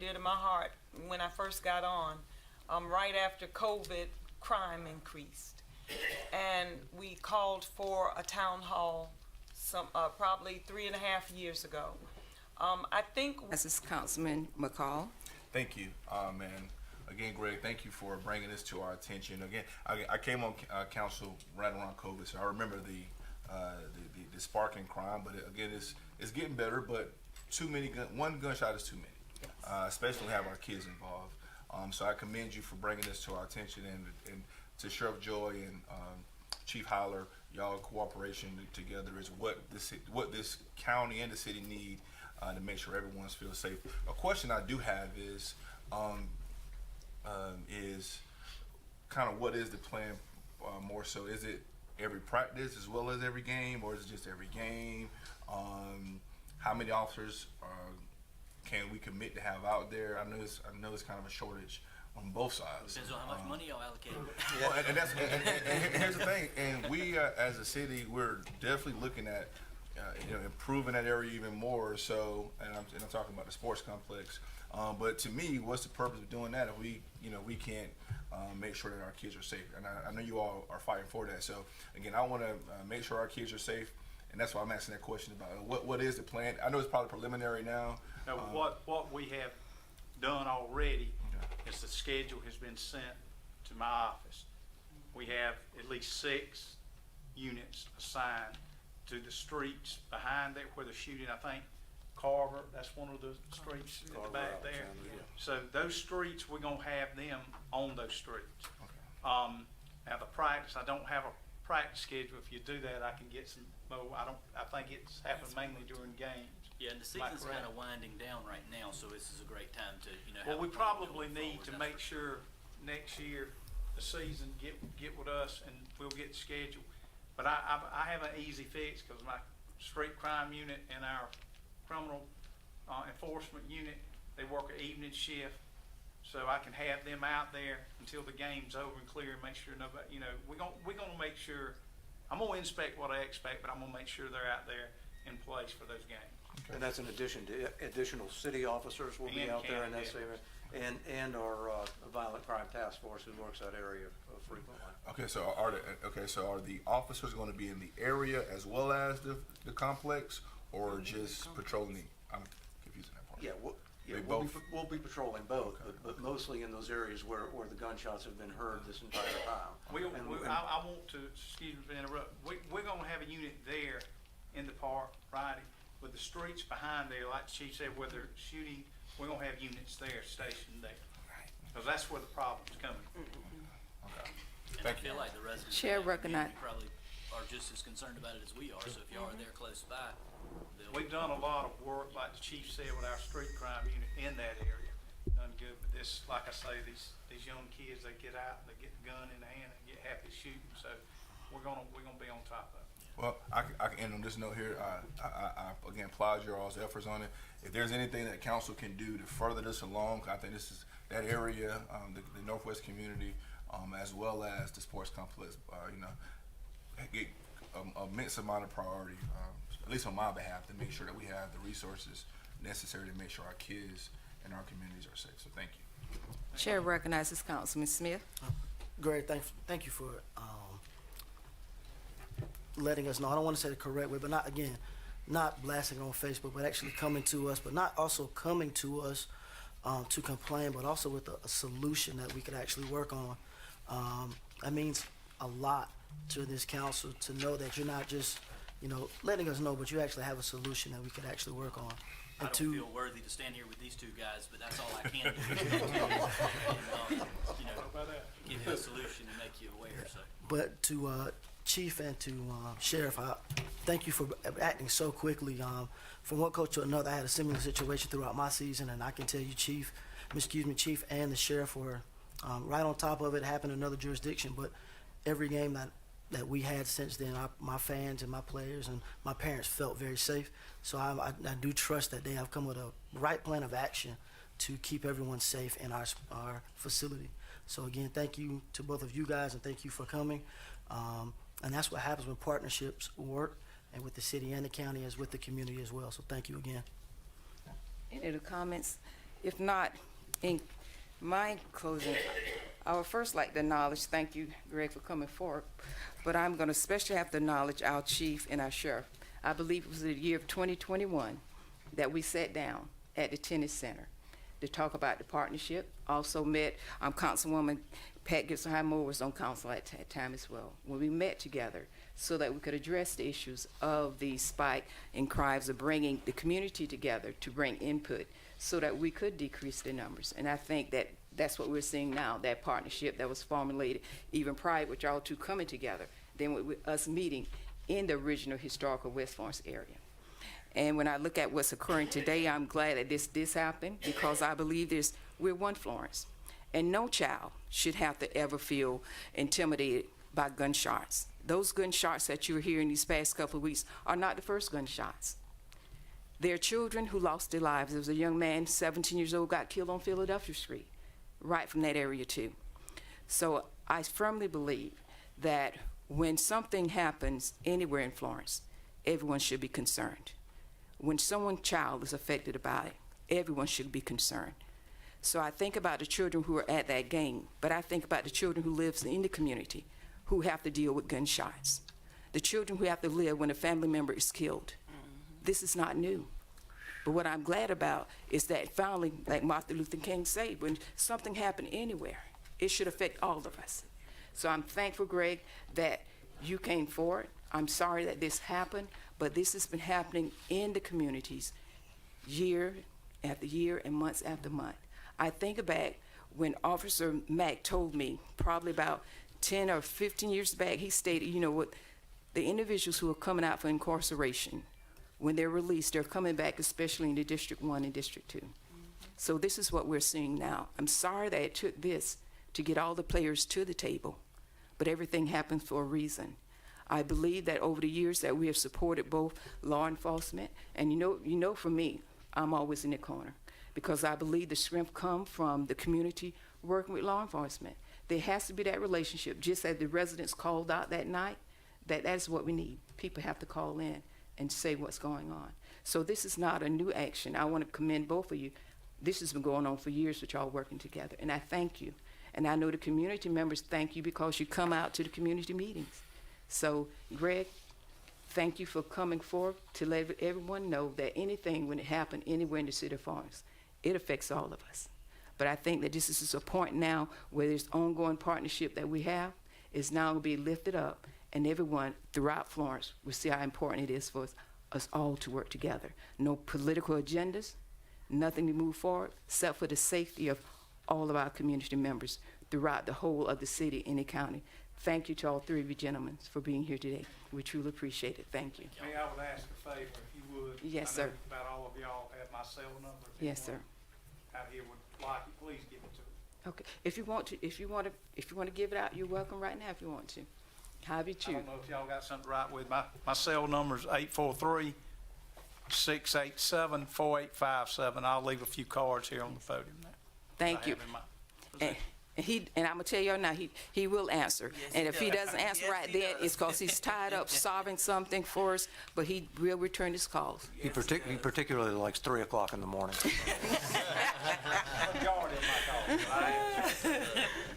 dear to my heart when I first got on. Right after COVID, crime increased, and we called for a town hall probably 3.5 years ago. I think This is Councilman McCall. Thank you, and again, Greg, thank you for bringing this to our attention. Again, I came on council right around COVID, so I remember the sparking crime. But again, it's getting better. But one gunshot is too many, especially when we have our kids involved. So I commend you for bringing this to our attention, and to Sheriff Joy and Chief Holler, y'all cooperation together is what this county and the city need to make sure everyone feels safe. A question I do have is kind of what is the plan more so? Is it every practice as well as every game, or is it just every game? How many officers can we commit to have out there? I know it's kind of a shortage on both sides. Depends on how much money y'all allocate. Well, and here's the thing, and we as a city, we're definitely looking at improving that area even more. So, and I'm talking about the sports complex. But to me, what's the purpose of doing that if we can't make sure that our kids are safe? And I know you all are fighting for that. So again, I want to make sure our kids are safe, and that's why I'm asking that question about what is the plan. I know it's probably preliminary now. Now, what we have done already is the schedule has been sent to my office. We have at least 6 units assigned to the streets behind there where the shooting, I think Carver, that's one of the streets at the back there. So those streets, we're gonna have them on those streets. Okay. Now the practice, I don't have a practice schedule. If you do that, I can get some more. I think it's happened mainly during games. Yeah, and the season's kind of winding down right now, so this is a great time to, have Well, we a plan probably going need forward. to That's make for sure next year, the season, get with us and we'll get the schedule. But I have an easy fix because my street crime unit and our criminal enforcement unit, they work an evening shift. So I can have them out there until the game's over and clear and make sure nobody, we're gonna make sure, I'm gonna inspect what I expect, but I'm gonna make sure they're out there in place for those games. Okay. And that's in addition to additional city officers will be And out there in county, that area, and our violent crime task force who works that area frequently. Okay, so are the officers going to be in the area as well as the complex, or just patrolling? I'm confusing that part. Yeah, They we'll both? be patrolling both, Okay. but mostly in those areas where the gunshots have been heard this entire time. I want to, excuse me for interrupt, we're gonna have a unit there in the park Friday, with the streets behind there, like the chief said, where they're shooting, we're gonna have units there, stationed there. Right. Because that's where the problem's coming. Okay. And Thank I feel you. like the residents Chair of that community recognize- probably are just as concerned about it as we are, so if y'all are there close by, We've done a lot of work, like the chief said, with our street crime unit in that area. Done good, but this, like I say, these young kids, they get out, they get the gun in the hand and get happy shooting, so we're gonna be on top of it. Well, I can end on this note here. I again applaud your all's efforts on it. If there's anything that council can do to further this along, I think this is that area, the Northwest community, as well as the sports complex, get immense amount of priority, at least on my behalf, to make sure that we have the resources necessary to make sure our kids and our communities are safe. So thank you. Chair recognizes Councilman Smith. Greg, thank you for letting us know. I don't want to say the correct way, but not blasting on Facebook, but actually coming to us, but not also coming to us to complain, but also with a solution that we could actually work on. That means a lot to this council to know that you're not just, letting us know, but you actually have a solution that we could actually work on. I And don't feel worthy to stand here with these two guys, but that's all I can do. And, give you a solution and make you aware, so. But to Chief and to Sheriff, I thank you for acting so quickly. From one coach to another, I had a similar situation throughout my season, and I can tell you, Chief and the Sheriff were right on top of it. It happened in another jurisdiction, but every game that we had since then, my fans and my players and my parents felt very safe. So I do trust that they have come with a right plan of action to keep everyone safe in our facility. So again, thank you to both of you guys, and thank you for coming. And that's what happens when partnerships work, and with the city and the county as with the community as well. So thank you again. Any other comments? If not, in my closing, I would first like to acknowledge, thank you, Greg, for coming forward, but I'm going to especially have to acknowledge our chief and our sheriff. I believe it was the year of 2021 that we sat down at the tennis center to talk about the partnership. Also met Councilwoman Pat Gibson-Highmore was on council at that time as well. When we met together so that we could address the issues of the spike in crimes, of bringing the community together to bring input so that we could decrease the numbers. And I think that that's what we're seeing now, that partnership that was formulated even prior with y'all two coming together, then with us meeting in the original historical West Florence area. And when I look at what's occurring today, I'm glad that this happened, because I believe we're one Florence. And no child should have to ever feel intimidated by gunshots. Those gunshots that you're hearing these past couple of weeks are not the first gunshots. There are children who lost their lives. There was a young man, 17 years old, got killed on Philadelphia Street, right from that area too. So I firmly believe that when something happens anywhere in Florence, everyone should be concerned. When someone's child is affected by it, everyone should be concerned. So I think about the children who are at that game, but I think about the children who live in the community who have to deal with gunshots, the children who have to live when a family member is killed. This is not new. But what I'm glad about is that finally, like Martin Luther King said, when something happened anywhere, it should affect all of us. So I'm thankful, Greg, that you came forward. I'm sorry that this happened, but this has been happening in the communities year after year and months after month. I think back when Officer Mack told me, probably about 10 or 15 years back, he stated, you know what, the individuals who are coming out for incarceration, when they're released, they're coming back, especially in the District 1 and District 2. So this is what we're seeing now. I'm sorry that it took this to get all the players to the table, but everything happens for a reason. I believe that over the years that we have supported both law enforcement, and you know for me, I'm always in the corner, because I believe the strength comes from the community working with law enforcement. There has to be that relationship, just as the residents called out that night, that's what we need. People have to call in and say what's going on. So this is not a new action. I want to commend both of you. This has been going on for years with y'all working together, and I thank you. And I know the community members thank you because you come out to the community meetings. So, Greg, thank you for coming forward to let everyone know that anything, when it happened anywhere in the city of Florence, it affects all of us. But I think that this is a point now where this ongoing partnership that we have is now going to be lifted up, and everyone throughout Florence will see how important it is for us all to work together. No political agendas, nothing to move forward, except for the safety of all of our community members throughout the whole of the city and the county. Thank you to all three of you gentlemen for being here today. We truly appreciate it. Thank you. May I would ask a favor, if you would? Yes, I know sir. about all of y'all have my cell number. If Yes, sir. anyone out here would like it, please give it to me. Okay. If you want to give it out, you're welcome right now if you want to. However you I choose. don't know if y'all got something to write with. My cell number's 843-687-4857. I'll leave a few cards here on the podium now. Thank I you. have in my And possession. I'm gonna tell y'all now, he will answer. And if he doesn't answer right then, it's because he's tied up solving something for us, but he will return his calls. He particularly likes 3 o'clock in the morning. Majority of my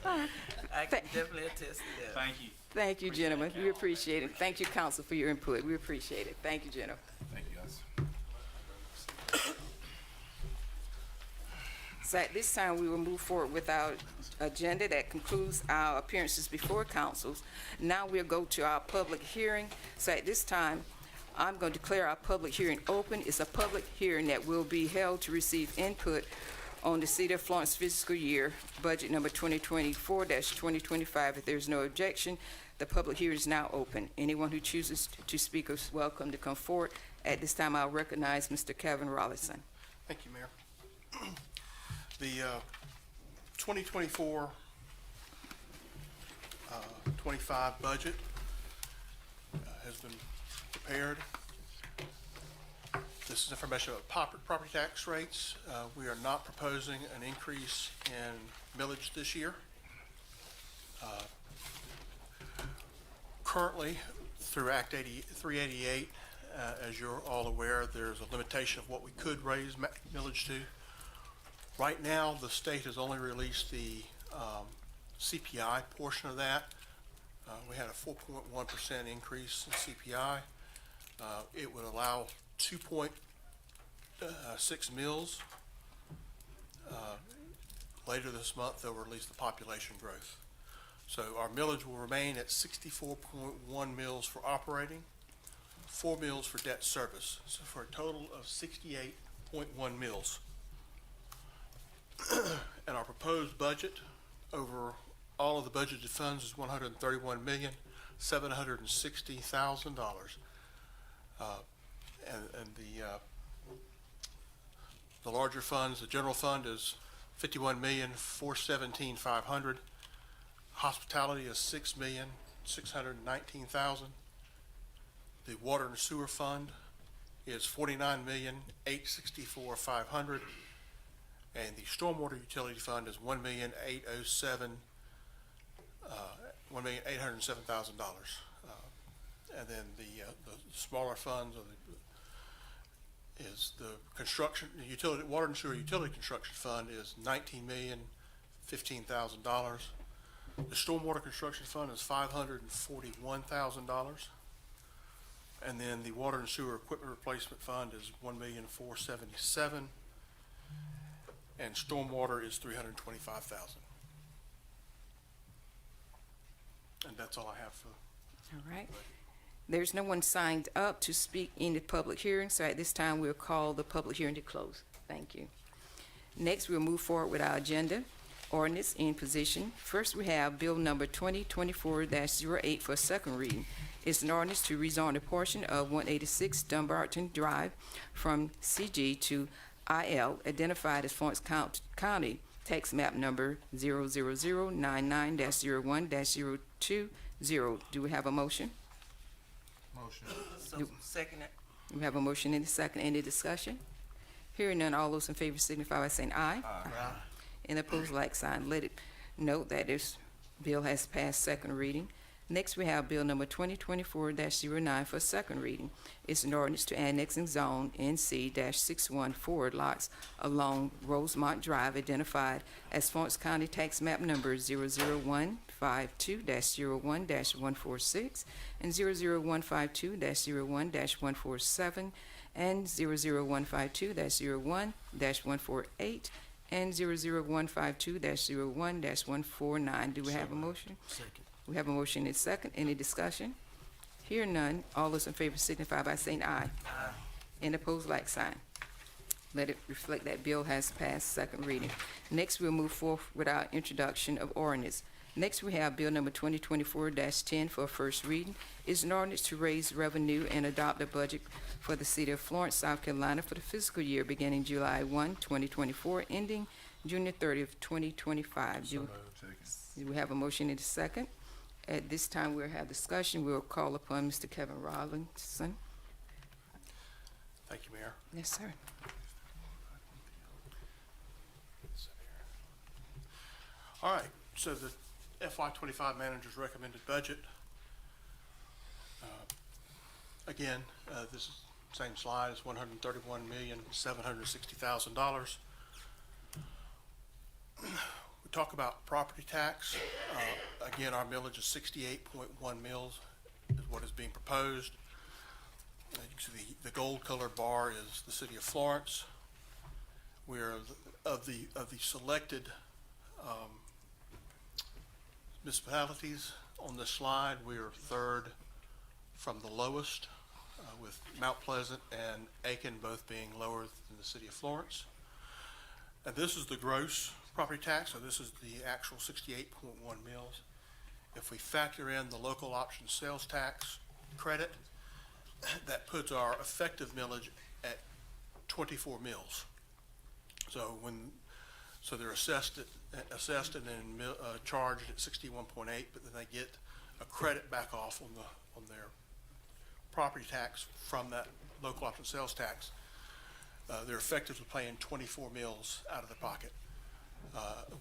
calls. I can definitely attest to that. Thank you. Thank you, gentlemen. We appreciate it. Thank you, council, for your input. We appreciate it. Thank you, gentlemen. Thank you, guys. So at this time, we will move forward with our agenda. That concludes our appearances before councils. Now we'll go to our public hearing. So at this time, I'm going to declare our public hearing open. It's a public hearing that will be held to receive input on the City of Florence fiscal year budget number 2024-2025. If there's no objection, the public hearing is now open. Anyone who chooses to speak is welcome to come forward. At this time, I'll recognize Mr. Kevin Rollison. Thank you, Mayor. The 2024-25 budget has been prepared. This is information about property tax rates. We are not proposing an increase in millage this year. Currently, through Act 388, as you're all aware, there's a limitation of what we could raise millage to. Right now, the state has only released the CPI portion of that. We had a 4.1% increase in CPI. It would allow 2.6 mills. Later this month, they'll release the population growth. So our millage will remain at 64.1 mills for operating, 4 mills for debt service, so for a total of 68.1 mills. And our proposed budget over all of the budgeted funds is $131,760,000. And the larger funds, the general fund is $51,417,500. Hospitality is $6,619,000. The water and sewer fund is $49,864,500. And the stormwater utility fund is $1,807,000. And then the smaller funds is the construction, the utility, water and sewer utility construction fund is $19,015,000. The stormwater construction fund is $541,000. And then the water and sewer equipment replacement fund is $1,477,000. And stormwater is $325,000. And that's all I have for. All right. There's no one signed up to speak in the public hearing, so at this time, we'll call the public hearing to close. Thank you. Next, we'll move forward with our agenda. Ordinance in position. First, we have Bill Number 2024-08 for second reading. It's an ordinance to rezone a portion of 186 Dumbarton Drive from CG to IL, identified as Florence County, tax map number 00099-01-020. Do we have a motion? Motion. So, second it. We have a motion and a second. Any discussion? Hearing none, all those in favor signify by saying aye. Aye. And opposed, like sign. Let it note that this bill has passed second reading. Next, we have Bill Number 2024-09 for second reading. It's an ordinance to annex and zone NC-614 lots along Rosemont Drive, identified as Florence County Tax Map Number 00152-01-146 and 00152-01-147 and 00152-01-148 and 00152-01-149. Do we have a motion? Second. We have a motion and second. Any discussion? Hear none. All those in favor signify by saying aye. Aye. And opposed, like sign. Let it reflect that bill has passed second reading. Next, we'll move forward with our introduction of ordinance. Next, we have Bill Number 2024-10 for first reading. It's an ordinance to raise revenue and adopt a budget for the city of Florence, South Carolina for the fiscal year beginning July 1, 2024, ending June 30th, 2025. Do we have a motion and a second? At this time, we'll have discussion. We'll call upon Mr. Kevin Rollinson. Thank you, Mayor. Yes, sir. All right, so the FY25 manager's recommended budget. Again, this is same slide, it's $131,760,000. We talk about property tax. Again, our millage is 68.1 mils is what is being proposed. You can see the gold colored bar is the city of Florence. We're of the selected municipalities on this slide, we are third from the lowest, with Mount Pleasant and Aiken both being lower than the city of Florence. And this is the gross property tax, so this is the actual 68.1 mils. If we factor in the local option sales tax credit, that puts our effective millage at 24 mils. So they're assessed and then charged at 61.8, but then they get a credit back off on their property tax from that local option sales tax. They're effectively paying 24 mils out of their pocket.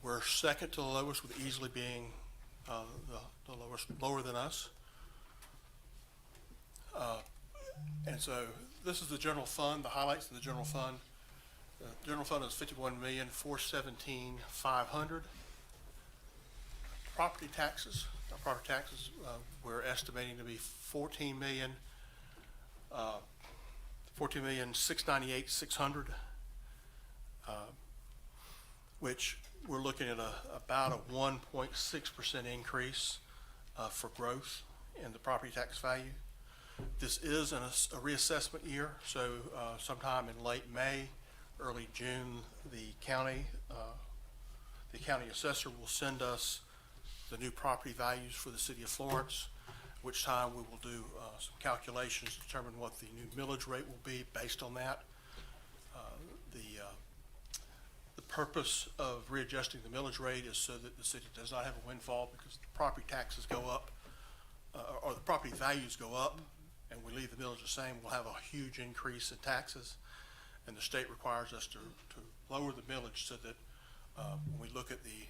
We're second to the lowest, with easily being the lowest, lower than us. And so this is the general fund, the highlights of the general fund. General fund is 51,417,500. Property taxes, we're estimating to be 14,698,600, which we're looking at about a 1.6% increase for growth in the property tax value. This is a reassessment year, so sometime in late May, early June, the county assessor will send us the new property values for the city of Florence, which time we will do some calculations to determine what the new millage rate will be based on that. The purpose of readjusting the millage rate is so that the city does not have a windfall because the property taxes go up, or the property values go up, and we leave the millage the same, we'll have a huge increase in taxes. And the state requires us to lower the millage so that when we look at the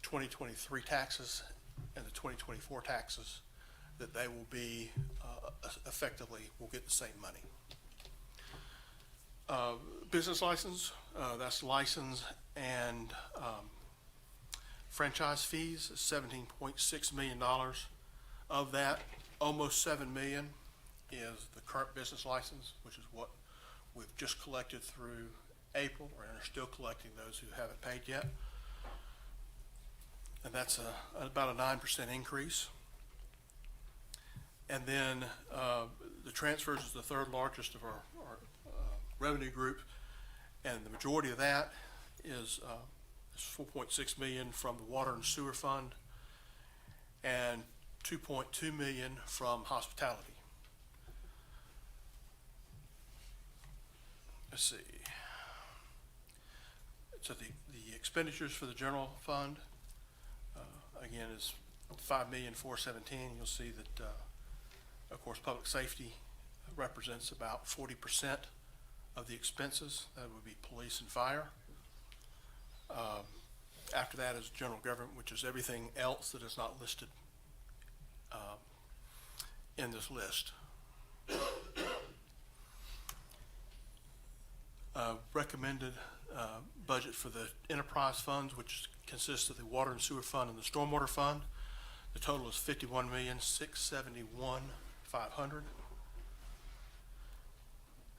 2023 taxes and the 2024 taxes, that they will be effectively, we'll get the same money. Business license, that's license and franchise fees, $17.6 million. Of that, almost $7 million is the current business license, which is what we've just collected through April, and are still collecting those who haven't paid yet. And that's about a 9% increase. And then the transfers is the third largest of our revenue group, and the majority of that is $4.6 million from the water and sewer fund, and $2.2 million from hospitality. Let's see. So the expenditures for the general fund, again, is $5,417,000. You'll see that, of course, public safety represents about 40% of the expenses. That would be police and fire. After that is general government, which is everything else that is not listed in this list. Recommended budget for the enterprise funds, which consists of the water and sewer fund and the stormwater fund. The total is $51,671,500.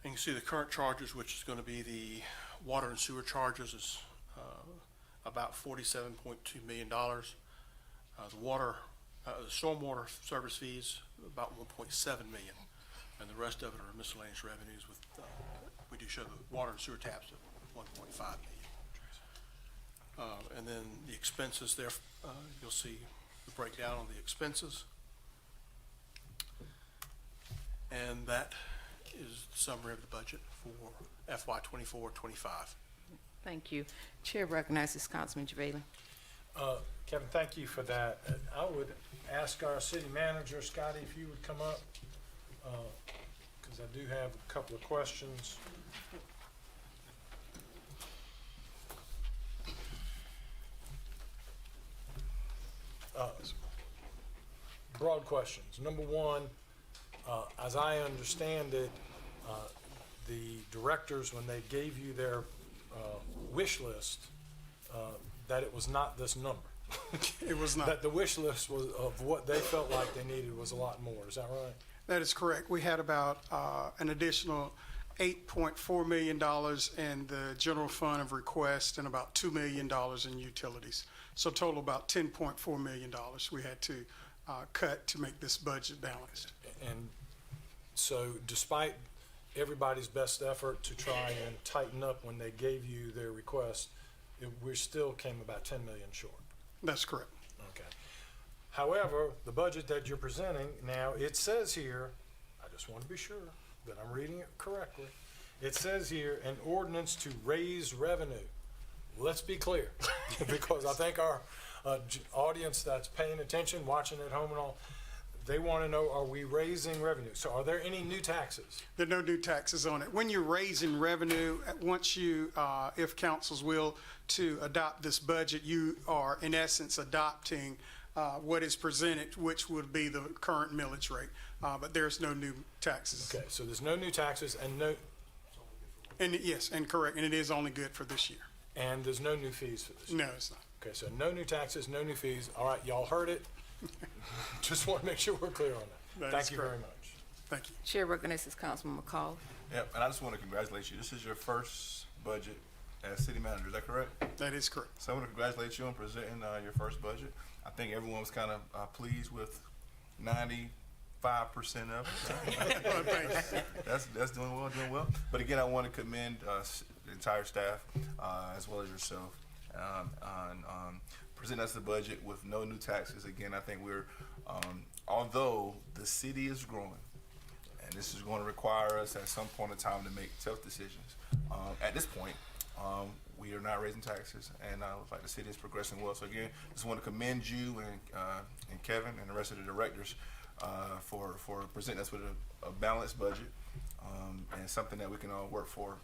You can see the current charges, which is going to be the water and sewer charges, is about $47.2 million. The stormwater service fees, about $1.7 million, and the rest of it are miscellaneous revenues. With we do show the water and sewer taps at $1.5 million. And then the expenses there, you'll see the breakdown on the expenses, and that is the summary of the budget for FY 24-25. Thank you. Chair recognizes Councilman JaVale. Kevin, thank you for that. I would ask our city manager, Scotty, if you would come up, because I do have a couple of questions. Broad questions. Number one, as I understand it, the directors, when they gave you their wish list, that it was not this number. It was not. That the wish list was of what they felt like they needed was a lot more. Is that right? That is correct. We had about an additional $8.4 million in the general fund of request and about $2 million in utilities. So total about $10.4 million we had to cut to make this budget balanced. And so despite everybody's best effort to try and tighten up when they gave you their request, we still came about 10 million short. That's correct. Okay. However, the budget that you're presenting now, it says here, I just want to be sure that I'm reading it correctly. It says here, an ordinance to raise revenue. Let's be clear, because I think our audience that's paying attention, watching at home and all, they want to know, are we raising revenue? So are there any new taxes? There are no new taxes on it. When you're raising revenue, once you, if council's will, to adopt this budget, you are in essence adopting what is presented, which would be the current millage rate. But there's no new taxes. Okay, so there's no new taxes and no, And yes, and correct, and it is only good for this year. And there's no new fees for this year? No, it's not. Okay, so no new taxes, no new fees. All right, y'all heard it. Just want to make sure we're clear on that. That Thank is you very correct. much. Thank you. Chair recognizes Councilman McCall. Yep, and I just want to congratulate you. This is your first budget as city manager, is that correct? That is correct. So I want to congratulate you on presenting your first budget. I think everyone was kind of pleased with 95% of it. That's doing well. But again, I want to commend the entire staff as well as yourself on presenting us the budget with no new taxes. Again, I think we're, although the city is growing, and this is going to require us at some point in time to make tough decisions. At this point, we are not raising taxes, and it looks like the city is progressing well. So again, just want to commend you and Kevin and the rest of the directors for presenting us with a balanced budget and something that we can all work for,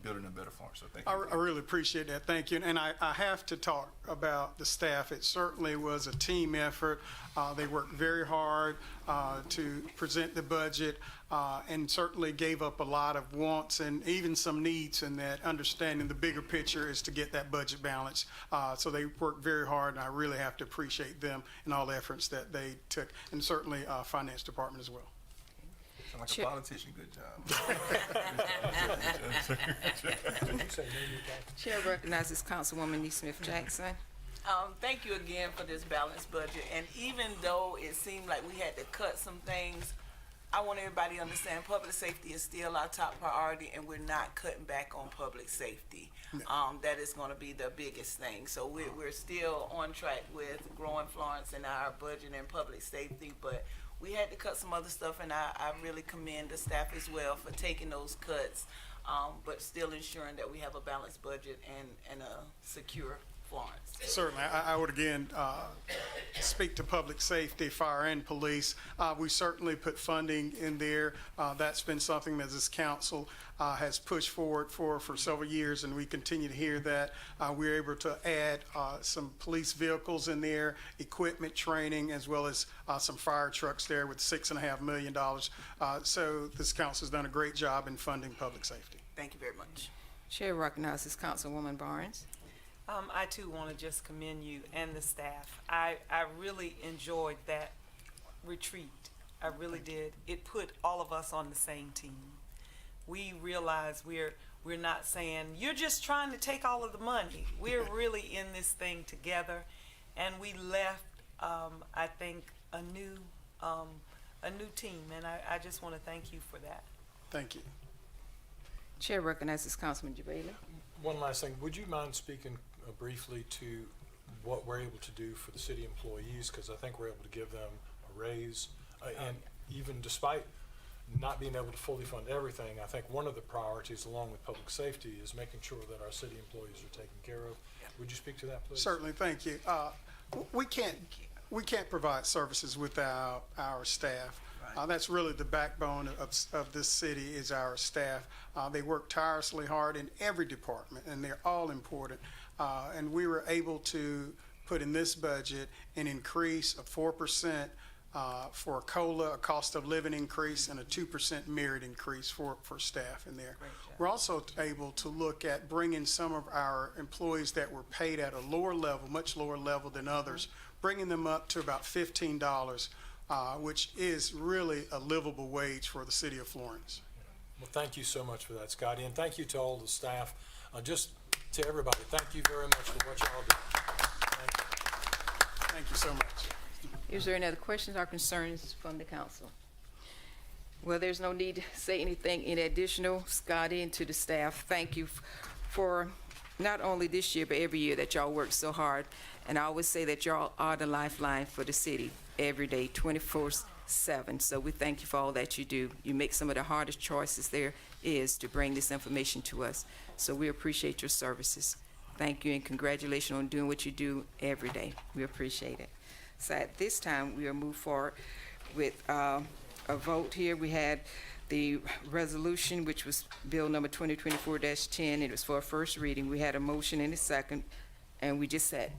building a better Florence. So thank you. I really appreciate that. Thank you. And I have to talk about the staff. It certainly was a team effort. They worked very hard to present the budget and certainly gave up a lot of wants and even some needs in that, understanding the bigger picture is to get that budget balance. So they worked very hard, and I really have to appreciate them and all the efforts that they took, and certainly Finance Department as well. Sound like Chair- a politician. Good job. Did you say no new taxes? Chair recognizes Councilwoman Neesmith Jackson. Thank you again for this balanced budget. And even though it seemed like we had to cut some things, I want everybody to understand public safety is still our top priority, and we're not cutting back on public safety. That is going to be the biggest thing. So we're still on track with growing Florence and our budget and public safety, but we had to cut some other stuff, and I really commend the staff as well for taking those cuts, but still ensuring that we have a balanced budget and a secure Florence. Certainly. I would again speak to public safety, fire, and police. We certainly put funding in there. That's been something that this council has pushed forward for several years, and we continue to hear that. We're able to add some police vehicles in there, equipment, training, as well as some fire trucks there with $6.5 million. So this council has done a great job in funding public safety. Thank you very much. Chair recognizes Councilwoman Barnes. I too want to just commend you and the staff. I really enjoyed that retreat. I really did. It put all of us on the same team. We realize we're not saying you're just trying to take all of the money. We're really in this thing together, and we left I think a new team, and I just want to thank you for that. Thank you. Chair recognizes Councilman Jabali. One last thing, would you mind speaking briefly to what we're able to do for the city employees? Because I think we're able to give them a raise, and even despite not being able to fully fund everything, I think one of the priorities along with public safety is making sure that our city employees are taken care of. Would you speak to that, please? Certainly, thank you. We can't provide services without our staff. That's really the backbone of this city is our staff. They work tirelessly hard in every department, and they're all important. And we were able to put in this budget an increase of 4% for a COLA, a cost of living increase, and a 2% merit increase for staff in there. We're also able to look at bringing some of our employees that were paid at a lower level, much lower level than others, bringing them up to about $15, which is really a livable wage for the city of Florence. Well, thank you so much for that, Scotty, and thank you to all the staff. Just to everybody, thank you very much for what y'all do. Thank you. Thank you so much. Is there any other questions or concerns from the council? Well, there's no need to say anything in additional. Scotty, and to the staff, thank you for not only this year, but every year that y'all work so hard. And I always say that y'all are the lifeline for the city every day, 24/7. So we thank you for all that you do. You make some of the hardest choices there is to bring this information to us. So we appreciate your services. Thank you, and congratulations on doing what you do every day. We appreciate it. So at this time, we will move forward with a vote here. We had the resolution, which was bill number 2024-10. It was for a first reading. We had a motion and a second, and we just said.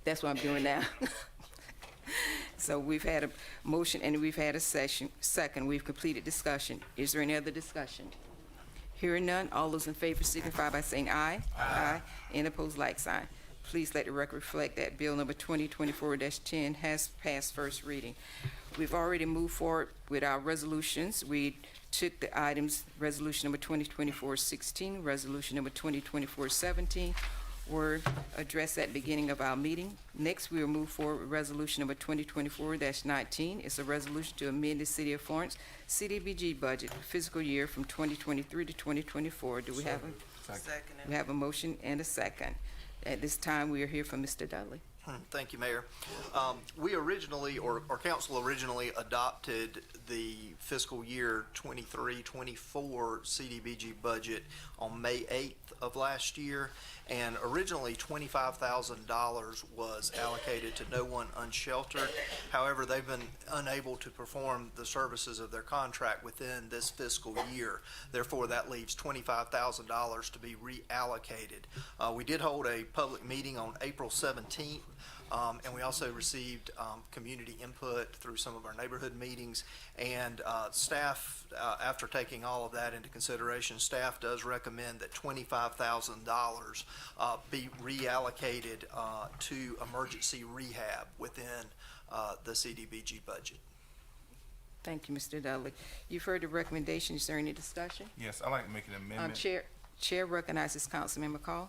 That's what I'm doing now. So we've had a motion and we've had a second. We've completed discussion. Is there any other discussion? Hearing none, all those in favor signify by saying aye. Aye. Any opposed, like sign. Please let the record reflect that Bill number 2024-10 has passed first reading. We've already moved forward with our resolutions. We took the items, resolution number 2024-16, resolution number 2024-17, were addressed at the beginning of our meeting. Next, we will move forward with resolution number 2024-19. It's a resolution to amend the City of Florence CDBG budget fiscal year from 2023 to 2024. Do we have a? Second. We have a motion and a second. At this time, we are here from Mr. Dudley. Thank you, Mayor. We originally, or council originally adopted the fiscal year 23-24 CDBG budget on May 8th of last year, and originally $25,000 was allocated to No One Unsheltered. However, they've been unable to perform the services of their contract within this fiscal year. Therefore, that leaves $25,000 to be reallocated. We did hold a public meeting on April 17th. And we also received community input through some of our neighborhood meetings. And staff, after taking all of that into consideration, staff does recommend that $25,000 be reallocated to emergency rehab within the CDBG budget. Thank you, Mr. Dudley. You've heard the recommendation. Is there any discussion? Yes, I'd like to make an amendment. Chair recognizes Councilmember Call.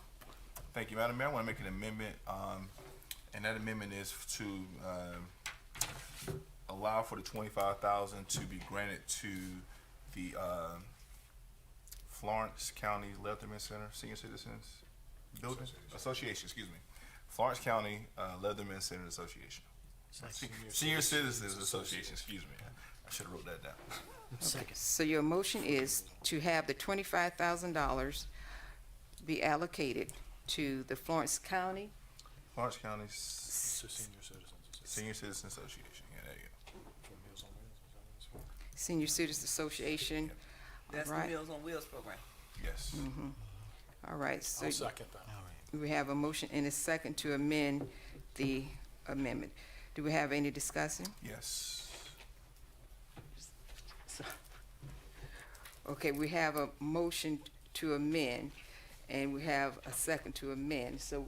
Thank you, Madam Mayor. I want to make an amendment, and that amendment is to allow for the $25,000 to be granted to the Florence County Leatherman Center Senior Citizens Building Association. Excuse me, Florence County Leatherman Center Association. Senior Citizens Association. Excuse me, I should have wrote that down. Second. So your motion is to have the $25,000 be allocated to the Florence County Florence County Senior Citizens Association. Senior Citizens Association. Yeah, there you go. For Meals on Wheels, is that what it's for? Senior Citizens Association. That's the Right. Meals on Wheels program. Yes. All right, so I'll second that. we have a motion and a second to amend the amendment. Do we have any discussion? Yes. Okay, we have a motion to amend, and we have a second to amend. So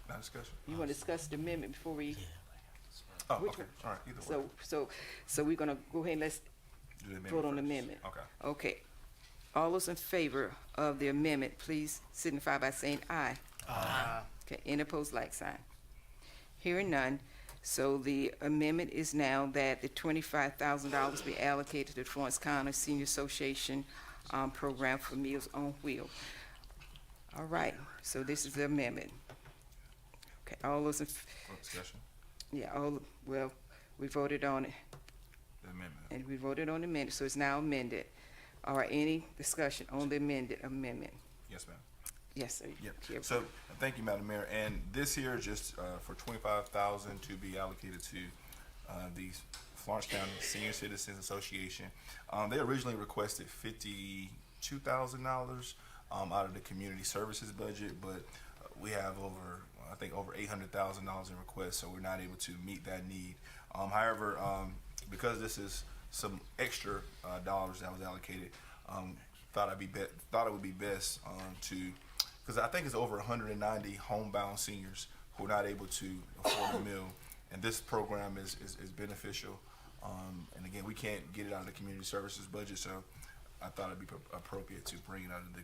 Not discussion. you want to discuss the amendment before we? Oh, Which okay. one? All right. Either way. So we're gonna go ahead and let's Do the amendment vote on the first. amendment. Okay. Okay. All those in favor of the amendment, please signify by saying aye. Aye. Okay, any opposed, like sign. Hearing none, so the amendment is now that the $25,000 be allocated to the Florence County Senior Association program for Meals on Wheels. All right, so this is the amendment. Okay, all those in, Discussion. well, we voted on it, The amendment. and we voted on the amendment, so it's now amended. All right, any discussion on the amended amendment? Yes, ma'am. Yes, sir. Yep. Chair. So, thank you, Madam Mayor. And this here is just for $25,000 to be allocated to the Florence County Senior Citizens Association. They originally requested $52,000 out of the community services budget, but we have over $800,000 in requests, so we're not able to meet that need. However, because this is some extra dollars that was allocated, thought it would be best to, because I think it's over 190 homebound seniors who are not able to afford a meal, and this program is beneficial. And again, we can't get it out of the community services budget, so I thought it'd be appropriate to bring it out of the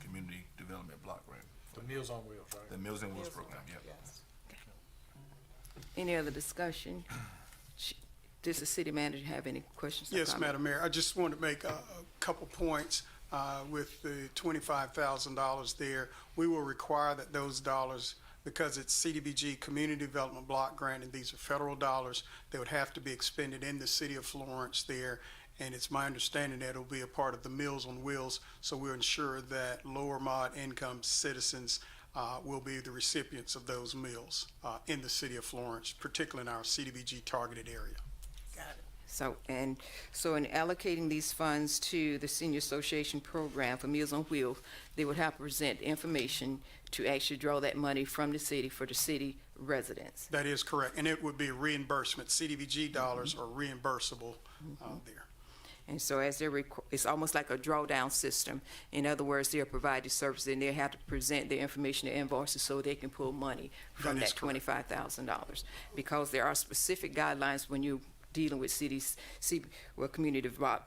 community development block grant. The Meals on Wheels, right? The Meals and Wheels program, yep. Yes. Any other discussion? Does the city manager have any questions? or Yes, comments? Madam Mayor, I just want to make a couple points with the $25,000 there. We will require that those dollars, because it's CDBG Community Development Block Grant, and these are federal dollars, they would have to be expended in the city of Florence there. And it's my understanding that it'll be a part of the Meals on Wheels, so we'll ensure that lower mod income citizens will be the recipients of those meals in the city of Florence, particularly in our CDBG targeted area. Got it. So in allocating these funds to the Senior Association program for Meals on Wheels, they would have to present information to actually draw that money from the city for the city residents. That is correct, and it would be reimbursement. CDBG dollars are reimbursable there. And so as they're, it's almost like a drawdown system. In other words, they're provided services and they have to present their information, their invoices, so they can pull money from That is that $25,000. Because there are specific guidelines when you're dealing with community development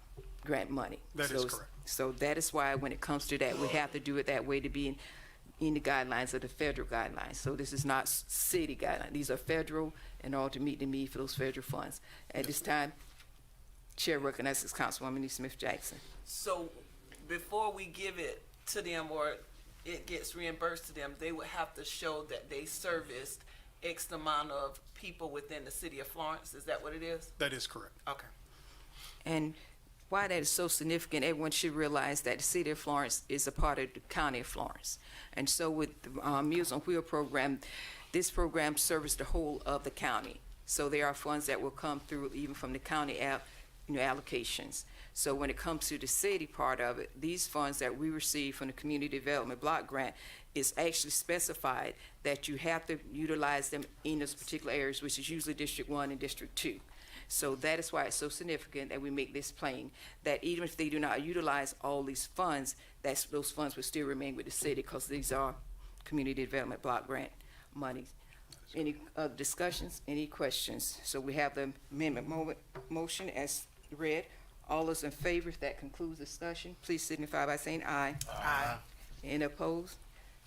grant money. That is correct. So that is why when it comes to that, we have to do it that way to be in the guidelines of the federal guidelines. So this is not city guidelines. These are federal in order to meet the need for those federal funds. At this time, Chair recognizes Councilwoman E. Smith Jackson. So before we give it to them or it gets reimbursed to them, they would have to show that they serviced X amount of people within the city of Florence. Is that what it is? That is correct. Okay. And why that is so significant, everyone should realize that the city of Florence is a part of the county of Florence. And so with the Meals on Wheels program, this program serves the whole of the county. So there are funds that will come through even from the county allocations. So when it comes to the city part of it, these funds that we receive from the Community Development Block Grant is actually specified that you have to utilize them in those particular areas, which is usually District 1 and District 2. So that is why it's so significant that we make this plain, that even if they do not utilize all these funds, those funds will still remain with the city because these are Community Development Block Grant monies. Any other discussions, any questions? So we have the amendment motion as read. All those in favor, if that concludes discussion, please signify by saying aye. Aye. Any opposed?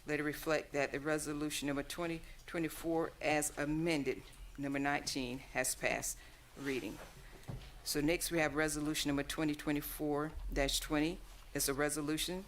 Let it reflect that the resolution number 2024 as amended, number 19, has passed reading. So next we have resolution number 2024-20. It's a resolution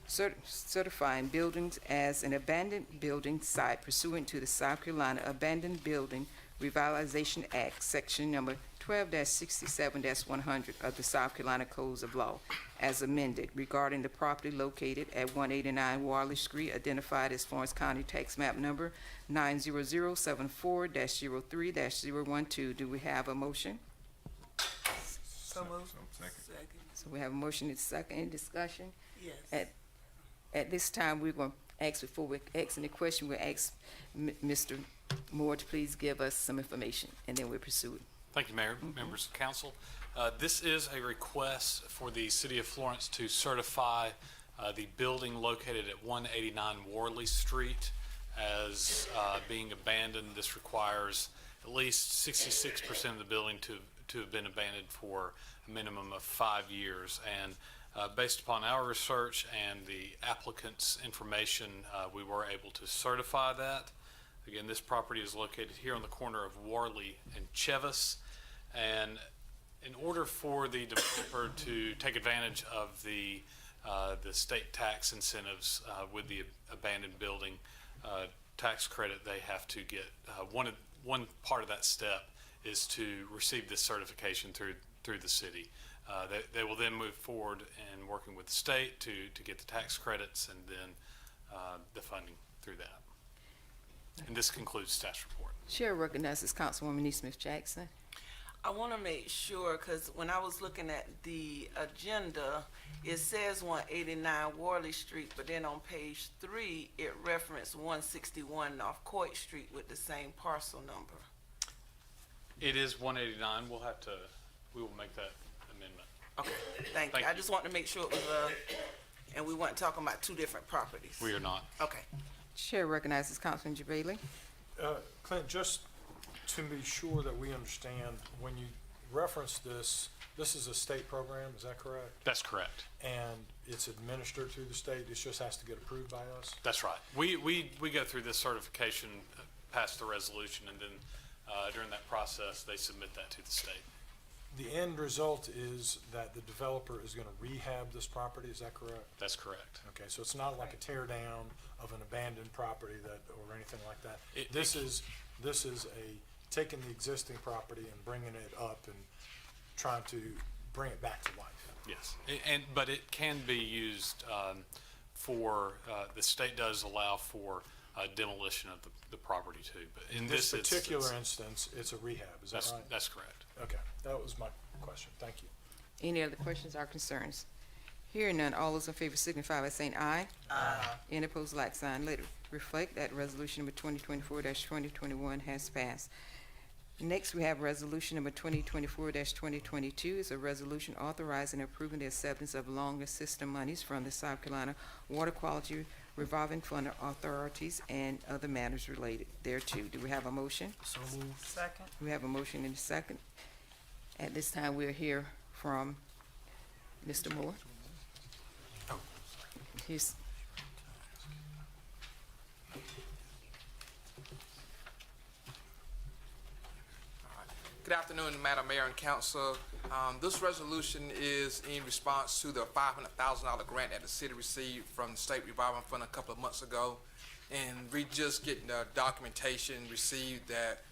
certifying buildings as an abandoned building site pursuant to the South Carolina Abandoned Building Revitalization Act, section number 12-67-100 of the South Carolina Codes of Law, as amended, regarding the property located at 189 Warley Street, identified as Florence County Tax Map number 90074-03-012. Do we have a motion? So moved. Second. Second. So we have a motion and second. Any discussion? Yes. At this time, we're going to ask, before we ask any question, we'll ask Mr. Moore to please give us some information, and then we'll pursue it. Thank you, Mayor, members of council. This is a request for the City of Florence to certify the building located at 189 Warley Street as being abandoned. This requires at least 66% of the building to have been abandoned for a minimum of 5 years. And based upon our research and the applicant's information, we were able to certify that. Again, this property is located here on the corner of Warley and Chevis. And in order for the developer to take advantage of the state tax incentives with the abandoned building tax credit, they have to get one part of that step is to receive this certification through the city. They will then move forward in working with the state to get the tax credits and then the funding through that. And this concludes staff's report. Chair recognizes Councilwoman E. Smith Jackson. I want to make sure, because when I was looking at the agenda, it says 189 Warley Street, but then on page 3, it referenced 161 North Court Street with the same parcel number. It is 189. We will make that amendment. Okay, thank you. I just want to make sure it was and we weren't talking about two different properties. We are not. Okay. Chair recognizes Councilman Jabali. Clint, just to be sure that we understand, when you reference this is a state program, is that correct? That's correct. And it's administered through the state, it just has to get approved by us? That's right. We go through this certification, pass the resolution, and then during that process, they submit that to the state. The end result is that the developer is going to rehab this property, is that correct? That's correct. Okay, so it's not like a tear down of an abandoned property or anything like that. This is taking the existing property and bringing it up and trying to bring it back to life. Yes, but it can be used for, the state does allow for demolition of the property too. But in this particular instance, it's a rehab, is that right? That's correct. Okay, that was my question, thank you. Any other questions or concerns? Hearing none, all those in favor signify by saying aye. Aye. Any opposed, like sign. Let it reflect that resolution number 2024-2021 has passed. Next, we have resolution number 2024-2022. It's a resolution authorizing and approving the acceptance of longer system monies from the South Carolina Water Quality Revolving Fund authorities and other matters related thereto. Do we have a motion? So moved. Second. We have a motion and a second. At this time, we'll hear from Mr. Moore. He's Good afternoon, Madam Mayor and Council. This resolution is in response to the $500,000 grant that the city received from the State Revolving Fund a couple of months ago. And we just getting the documentation received that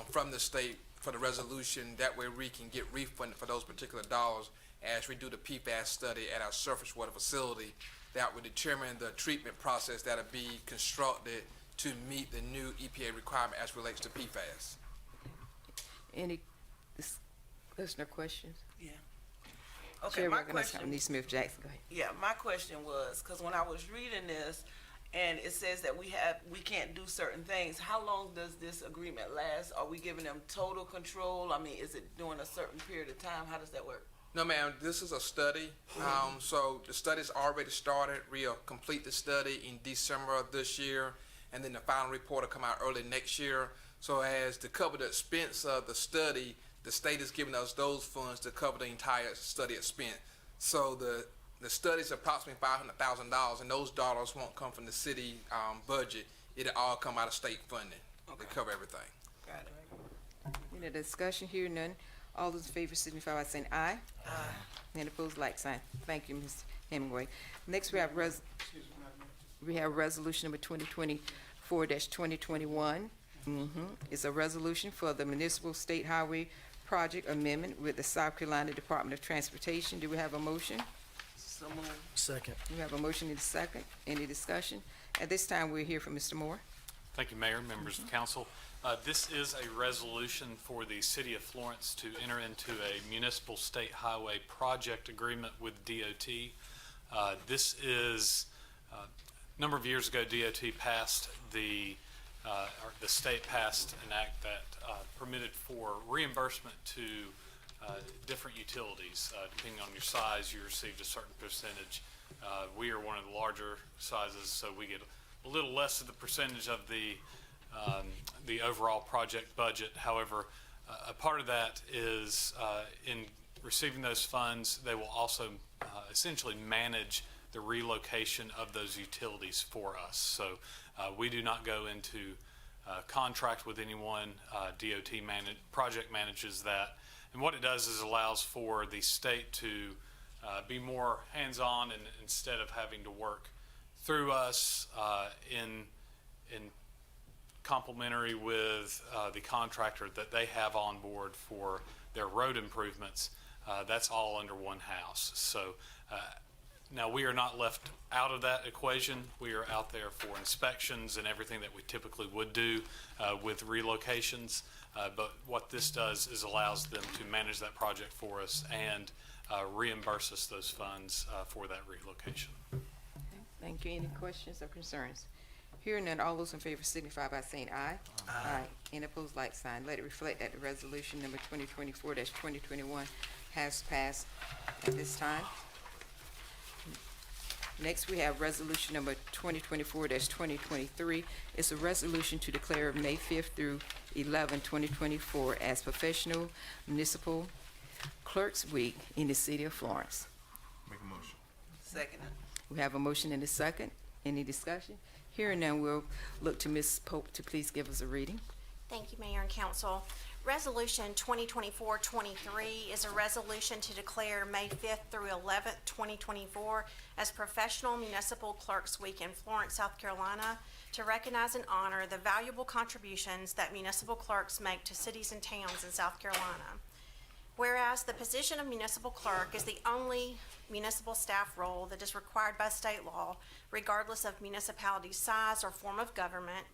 from the state for the resolution. That way we can get refunded for those particular dollars as we do the PFAS study at our surface water facility that would determine the treatment process that'll be constructed to meet the new EPA requirement as relates to PFAS. any discussion or questions? Yeah. Okay, Chair my recognizes question, Ms. Smith Jackson. Go ahead. yeah, my question was, because when I was reading this, and it says that we can't do certain things, how long does this agreement last? Are we giving them total control? I mean, is it during a certain period of time? How does that work? No, ma'am, this is a study. So the study's already started. We'll complete the study in December of this year, and then the final report will come out early next year. So as to cover the expense of the study, the state is giving us those funds to cover the entire study expense. So the study's approximately $500,000, and those dollars won't come from the city budget. It'll all come out of state funding to cover everything. Got it. Any discussion? Here none. All those in favor signify by saying aye. Aye. Any opposed, like sign. Thank you, Ms. Hemingway. Next, we have resolution number 2024-2021. It's a resolution for the Municipal State Highway Project Amendment with the South Carolina Department of Transportation. Do we have a motion? So moved. Second. We have a motion and a second. Any discussion? At this time, we'll hear from Mr. Moore. Thank you, Mayor, members of the council. This is a resolution for the city of Florence to enter into a municipal state highway project agreement with DOT. This is, a number of years ago, DOT passed or the state passed an act that permitted for reimbursement to different utilities. Depending on your size, you received a certain percentage. We are one of the larger sizes, so we get a little less of the percentage of the overall project budget. However, a part of that is in receiving those funds, they will also essentially manage the relocation of those utilities for us. So we do not go into contract with anyone. DOT project manages that. And what it does is allows for the state to be more hands-on, and instead of having to work through us in complementary with the contractor that they have on board for their road improvements, that's all under one house. So now we are not left out of that equation. We are out there for inspections and everything that we typically would do with relocations. But what this does is allows them to manage that project for us and reimburse us those funds for that relocation. Thank you. Any questions or concerns? Hearing none, all those in favor signify by saying aye. Aye. Any opposed, like sign. Let it reflect that the resolution number 2024-2021 has passed at this time. Next, we have resolution number 2024-2023. It's a resolution to declare May 5th through 11, 2024 as Professional Municipal Clerks Week in the city of Florence. Make a motion. Second. We have a motion and a second. Any discussion? Hearing none, we'll look to Ms. Pope to please give us a reading. Thank you, Mayor and Council. Resolution 2024-23 is a resolution to declare May 5th through 11th, 2024 as Professional Municipal Clerks Week in Florence, South Carolina, to recognize and honor the valuable contributions that municipal clerks make to cities and towns in South Carolina. Whereas the position of municipal clerk is the only municipal staff role that is required by state law, regardless of municipality size or form of government,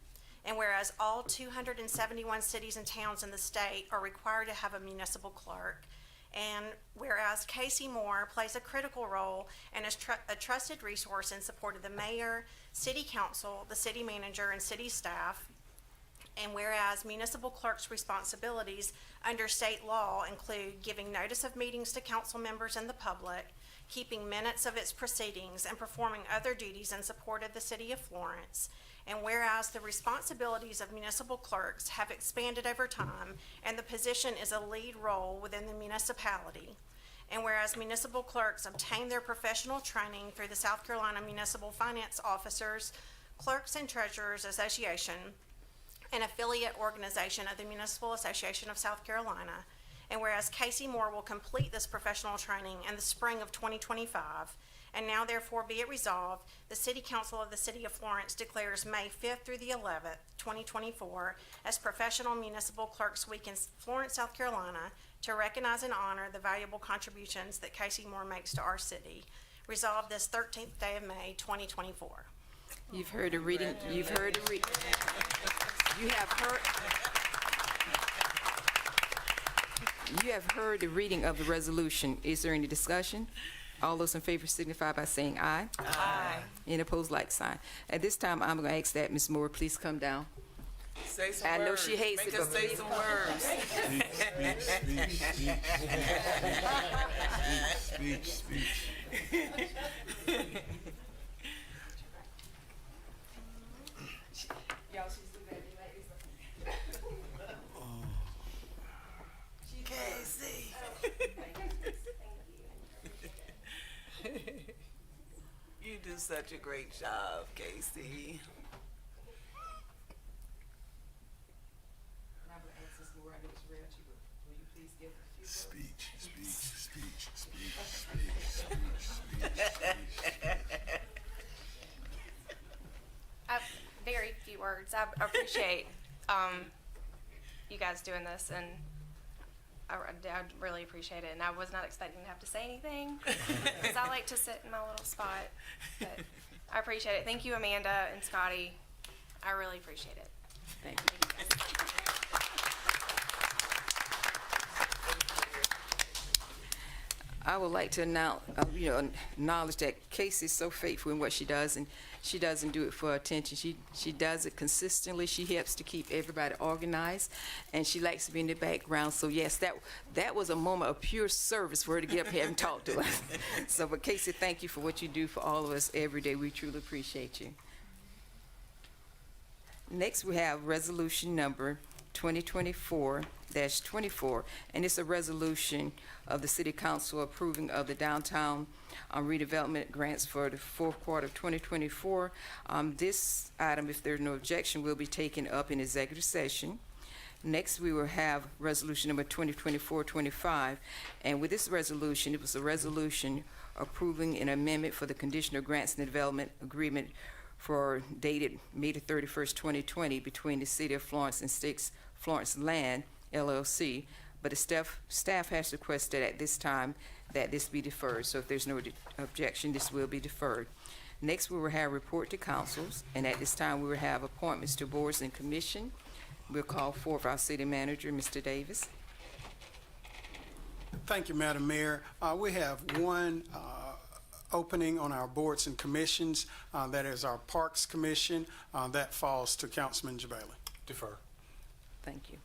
and whereas all 271 cities and towns in the state are required to have a municipal clerk, And whereas Casey Moore plays a critical role and is a trusted resource in support of the mayor, city council, the city manager, and city staff. And whereas municipal clerk's responsibilities under state law include giving notice of meetings to council members and the public, keeping minutes of its proceedings, and performing other duties in support of the city of Florence. And whereas the responsibilities of municipal clerks have expanded over time and the position is a lead role within the municipality. And whereas municipal clerks obtain their professional training through the South Carolina Municipal Finance Officers, Clerks and Treasurers Association, an affiliate organization of the Municipal Association of South Carolina. And whereas Casey Moore will complete this professional training in the spring of 2025, and now therefore be it resolved, the City Council of the City of Florence declares May 5th through the 11th, 2024, as Professional Municipal Clerks Week in Florence, South Carolina, to recognize and honor the valuable contributions that Casey Moore makes to our city. Resolved this 13th day of May, 2024. You've heard the reading, you have heard the reading of the resolution. Is there any discussion? All those in favor signify by saying aye. Aye. Any opposed, like sign. At this time, I'm going to ask that Ms. Moore please come down. Say some I know words. she hates Make it, us but- say some words. Speech. Casey. You do such a great job, Casey. Speech. Very few words. I appreciate you guys doing this, and I really appreciate it. And I was not expecting to have to say anything because I like to sit in my little spot. But I appreciate it. Thank you, Amanda and Scotty. I really appreciate it. Thank you. I would like to acknowledge that Casey is so faithful in what she does, and she doesn't do it for attention. She does it consistently. She helps to keep everybody organized, and she likes to be in the background. So yes, that was a moment of pure service for her to get up here and talk to us. So, but Casey, thank you for what you do for all of us every day. We truly appreciate you. Next, we have resolution number 2024-24, and it's a resolution of the City Council approving of the downtown redevelopment grants for the fourth quarter of 2024. This item, if there's no objection, will be taken up in executive session. Next, we will have resolution number 2024-25, and with this resolution, it was a resolution approving an amendment for the conditional grants and development agreement for dated May the 31st, 2020, between the City of Florence and Sticks Florence Land, LLC, but the staff has requested at this time that this be deferred. So if there's no objection, this will be deferred. Next, we will have report to councils, and at this time, we will have appointments to boards and commission. We'll call forth our city manager, Mr. Davis. Thank you, Madam Mayor. We have one opening on our boards and commissions. That is our Parks Commission. That falls to Councilman Jabali. Defer. Thank you.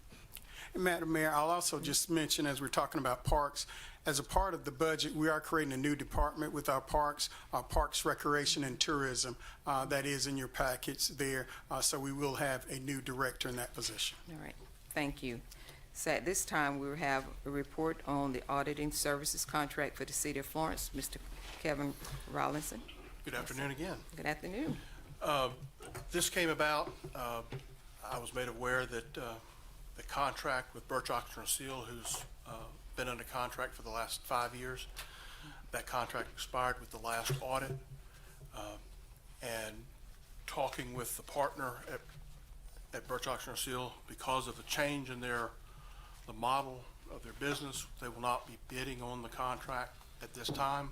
And Madam Mayor, I'll also just mention, as we're talking about parks, as a part of the budget, we are creating a new department with our Parks Recreation and Tourism. That is in your packets there. So we will have a new director in that position. All right, thank you. So at this time, we will have a report on the auditing services contract for the City of Florence. Mr. Kevin Rollinson. Good afternoon again. Good afternoon. This came about, I was made aware that the contract with Birch Oxford and Seal, who's been under contract for the last 5 years, that contract expired with the last audit. And talking with the partner at Birch Oxford and Seal, because of the change in the model of their business, they will not be bidding on the contract at this time.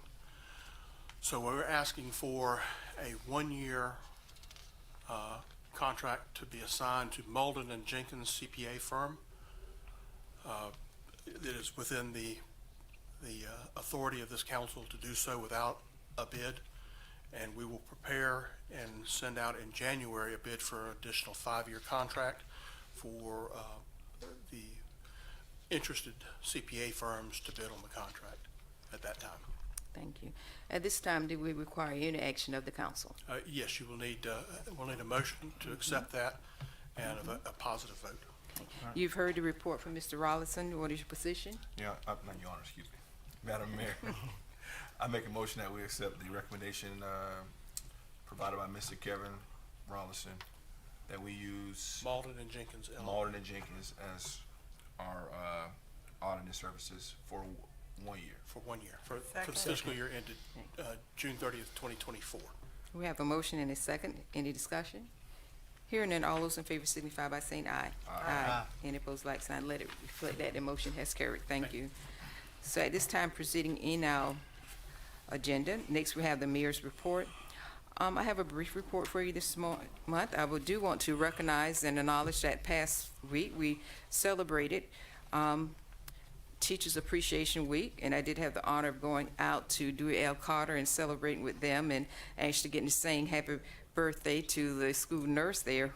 So we're asking for a one-year contract to be assigned to Molden and Jenkins CPA firm. It is within the the authority of this council to do so without a bid. And we will prepare and send out in January a bid for an additional 5-year contract for the interested CPA firms to bid on the contract at that time. Thank you. At this time, do we require any action of the council? Yes, you will need, we'll need a motion to accept that and a positive vote. You've heard the report from Mr. Rollinson. What is your position? Yeah, not Your Honor, excuse me. Madam Mayor, I make a motion that we accept the recommendation provided by Mr. Kevin Rollinson, that we use Malden and Jenkins. Malden and Jenkins as our auditing services for 1 year. For 1 year, for the fiscal year ended June 30th, 2024. We have a motion and a second. Any discussion? Hearing none, all those in favor signify by saying aye. Aye. Any opposed, like sign. Let it reflect that the motion has carried. Thank you. So at this time, proceeding in our agenda, next we have the mayor's report. I have a brief report for you this month. I do want to recognize and acknowledge that past week we celebrated Teachers Appreciation Week, and I did have the honor of going out to Dewey L. Carter and celebrating with them and actually getting to sing happy birthday to the school nurse there.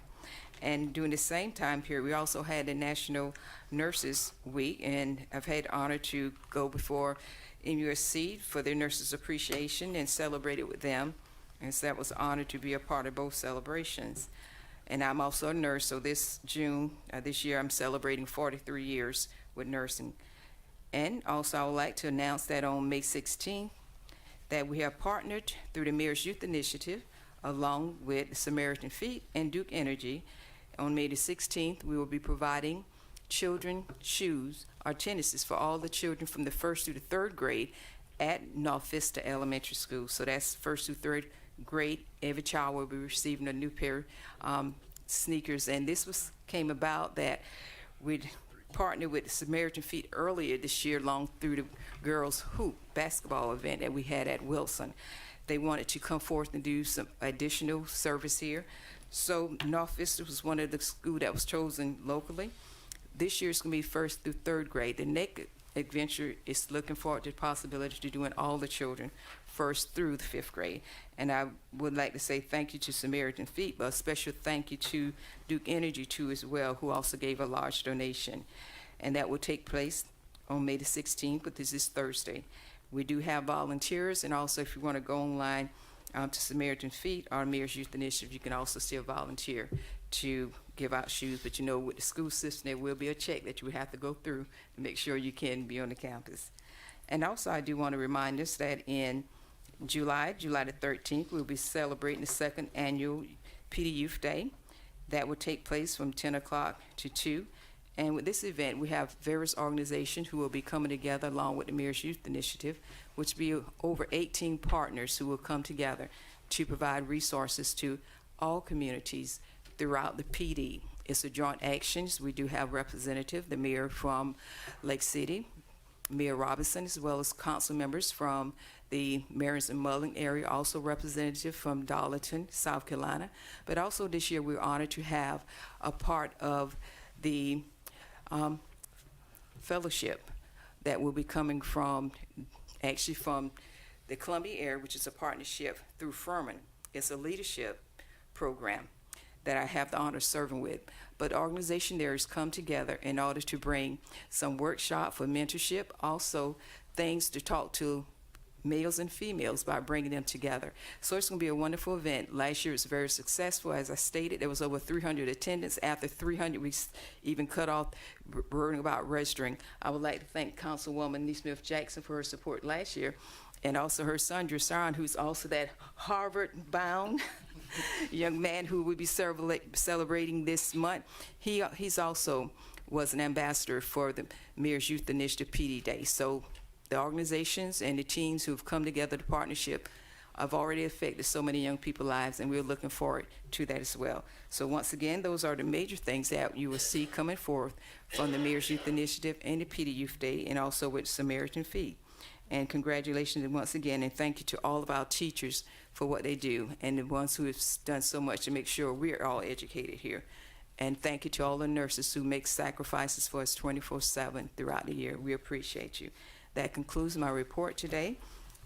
And during the same time period, we also had the National Nurses Week, and I've had the honor to go before MUSC for their Nurses Appreciation and celebrate it with them. And so that was an honor to be a part of both celebrations. And I'm also a nurse, so this June, this year, I'm celebrating 43 years with nursing. And also, I would like to announce that on May 16th, that we have partnered through the Mayor's Youth Initiative, along with Samaritan Feet and Duke Energy. On May the 16th, we will be providing children shoes or tennises for all the children from the 1st through the 3rd grade at North Vista Elementary School. So that's 1st through 3rd grade. Every child will be receiving a new pair of sneakers. And this came about that we'd partnered with Samaritan Feet earlier this year along through the girls' hoop basketball event that we had at Wilson. They wanted to come forth and do some additional service here. So North Vista was one of the schools that was chosen locally. This year it's going to be 1st through 3rd grade. The next adventure is looking forward to the possibility to doing all the children 1st through the 5th grade. And I would like to say thank you to Samaritan Feet, but a special thank you to Duke Energy too as well, who also gave a large donation. And that will take place on May the 16th, but this is Thursday. We do have volunteers, and also if you want to go online to Samaritan Feet or Mayor's Youth Initiative, you can also still volunteer to give out shoes. But you know, with the school system, there will be a check that you would have to go through to make sure you can be on the campus. And also, I do want to remind us that in July the 13th, we'll be celebrating the 2nd annual PD Youth Day. That will take place from 10 o'clock to 2. And with this event, we have various organizations who will be coming together along with the Mayor's Youth Initiative, which will be over 18 partners who will come together to provide resources to all communities throughout the PD. It's a joint actions. We do have representative, the mayor from Lake City, Mayor Robinson, as well as council members from the Marys and Mullen area, also representative from Darlington, South Carolina. But also this year, we're honored to have a part of the fellowship that will be coming from, actually from the Columbia area, which is a partnership through Furman. It's a leadership program that I have the honor of serving with. But the organization there has come together in order to bring some workshop for mentorship, also things to talk to males and females by bringing them together. So it's going to be a wonderful event. Last year it was very successful. As I stated, there was over 300 attendants. After 300, we even cut off worrying about registering. I would like to thank Councilwoman Nee Smith-Jackson for her support last year, and also her son, Drasan, who's also that Harvard-bound young man who will be celebrating this month. He's also was an ambassador for the Mayor's Youth Initiative PD Day. So the organizations and the teams who have come together, the partnership, have already affected so many young people's lives, and we're looking forward to that as well. So once again, those are the major things that you will see coming forth from the Mayor's Youth Initiative and the PD Youth Day, and also with Samaritan Feet. And congratulations once again, and thank you to all of our teachers for what they do, and the ones who have done so much to make sure we're all educated here. And thank you to all the nurses who make sacrifices for us 24/7 throughout the year. We appreciate you. That concludes my report today.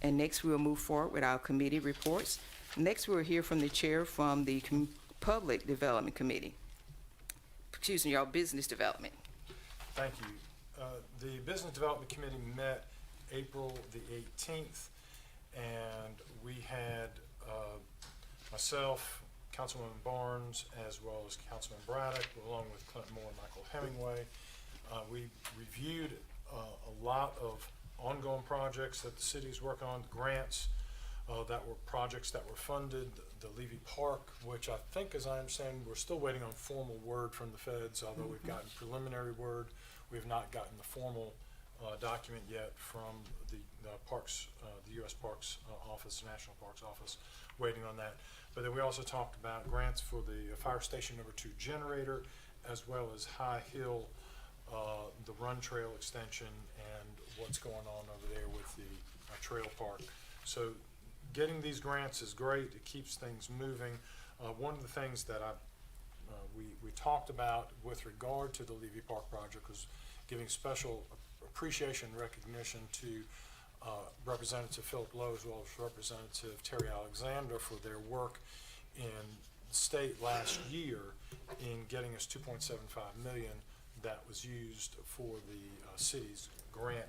And next, we'll move forward with our committee reports. Next, we'll hear from the chair from the Public Development Committee. Excuse me, y'all, Business Development. Thank you. The Business Development Committee met April the 18th, and we had myself, Councilwoman Barnes, as well as Councilman Braddock, along with Clinton Moore and Michael Hemingway. We reviewed a lot of ongoing projects that the city is working on, grants that were projects that were funded, the Levy Park, which I think, as I understand, we're still waiting on formal word from the feds, although we've gotten preliminary word. We have not gotten the formal document yet from the Parks, the U.S. Parks Office, National Parks Office, waiting on that. But then we also talked about grants for the Fire Station Number 2 generator, as well as High Hill, the Run Trail extension, and what's going on over there with the trail park. So getting these grants is great. It keeps things moving. One of the things that we talked about with regard to the Levy Park project was giving special appreciation and recognition to Representative Philip Lowe, as well as Representative Terry Alexander, for their work in the state last year in getting us $2.75 million that was used for the city's grant,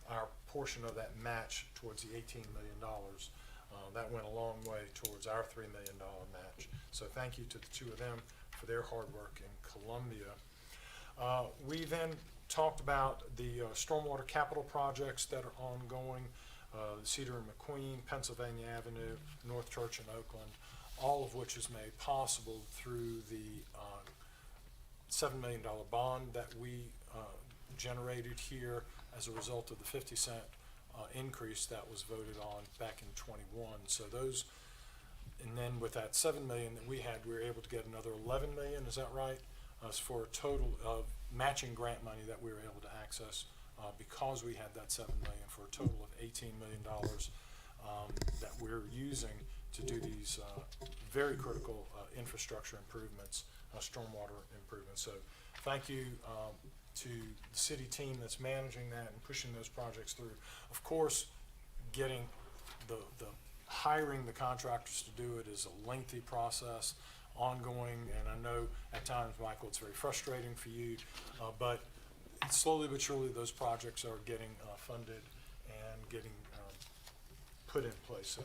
our portion of that match towards the $18 million. That went a long way towards our $3 million match. So thank you to the two of them for their hard work in Columbia. We then talked about the stormwater capital projects that are ongoing, Cedar and McQueen, Pennsylvania Avenue, North Church and Oakland, all of which is made possible through the $7 million bond that we generated here as a result of the 50-cent increase that was voted on back in '21. So those, and then with that $7 million that we had, we were able to get another $11 million, is that right? For a total of matching grant money that we were able to access because we had that $7 million, for a total of $18 million that we're using to do these very critical infrastructure improvements, stormwater improvements. So thank you to the city team that's managing that and pushing those projects through. Of course, getting the hiring the contractors to do it is a lengthy process, ongoing, and I know at times, Michael, it's very frustrating for you, but slowly but surely those projects are getting funded and getting put in place. So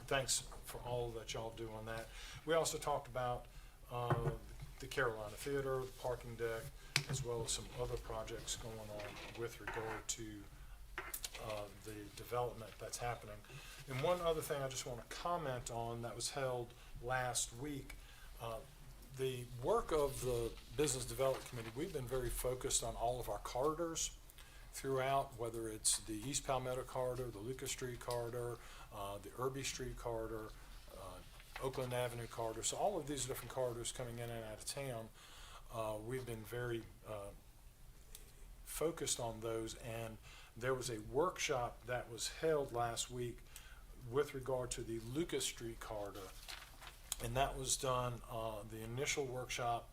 thanks for all that y'all do on that. We also talked about the Carolina Theater, the parking deck, as well as some other projects going on with regard to the development that's happening. And one other thing I just want to comment on that was held last week, the work of the Business Development Committee, we've been very focused on all of our corridors throughout, whether it's the East Palmetto corridor, the Lucas Street corridor, the Irby Street corridor, Oakland Avenue corridor. So all of these different corridors coming in and out of town, we've been very focused on those, and there was a workshop that was held last week with regard to the Lucas Street corridor, and that was done, the initial workshop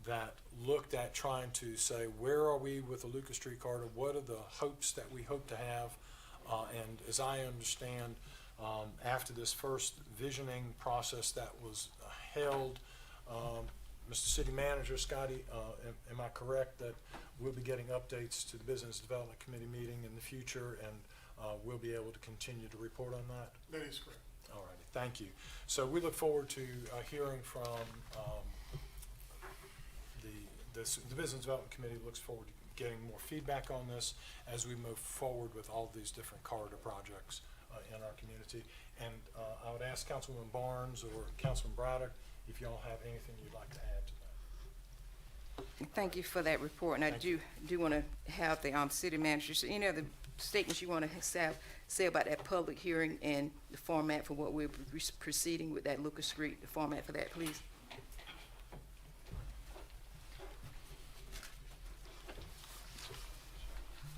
that looked at trying to say, where are we with the Lucas Street corridor? What are the hopes that we hope to have? And as I understand, after this first visioning process that was held, Mr. City Manager, Scotty, am I correct that we'll be getting updates to the Business Development Committee meeting in the future, and we'll be able to continue to report on that? That is correct. All righty, thank you. So we look forward to hearing from the Business Development Committee. Looks forward to getting more feedback on this as we move forward with all these different corridor projects in our community. And I would ask Councilwoman Barnes or Councilman Braddock if y'all have anything you'd like to add to that. Thank you for that report, and I do want to have the city manager, so any other statements you want to say about that public hearing and the format for what we're proceeding with that Lucas Street, the format for that, please.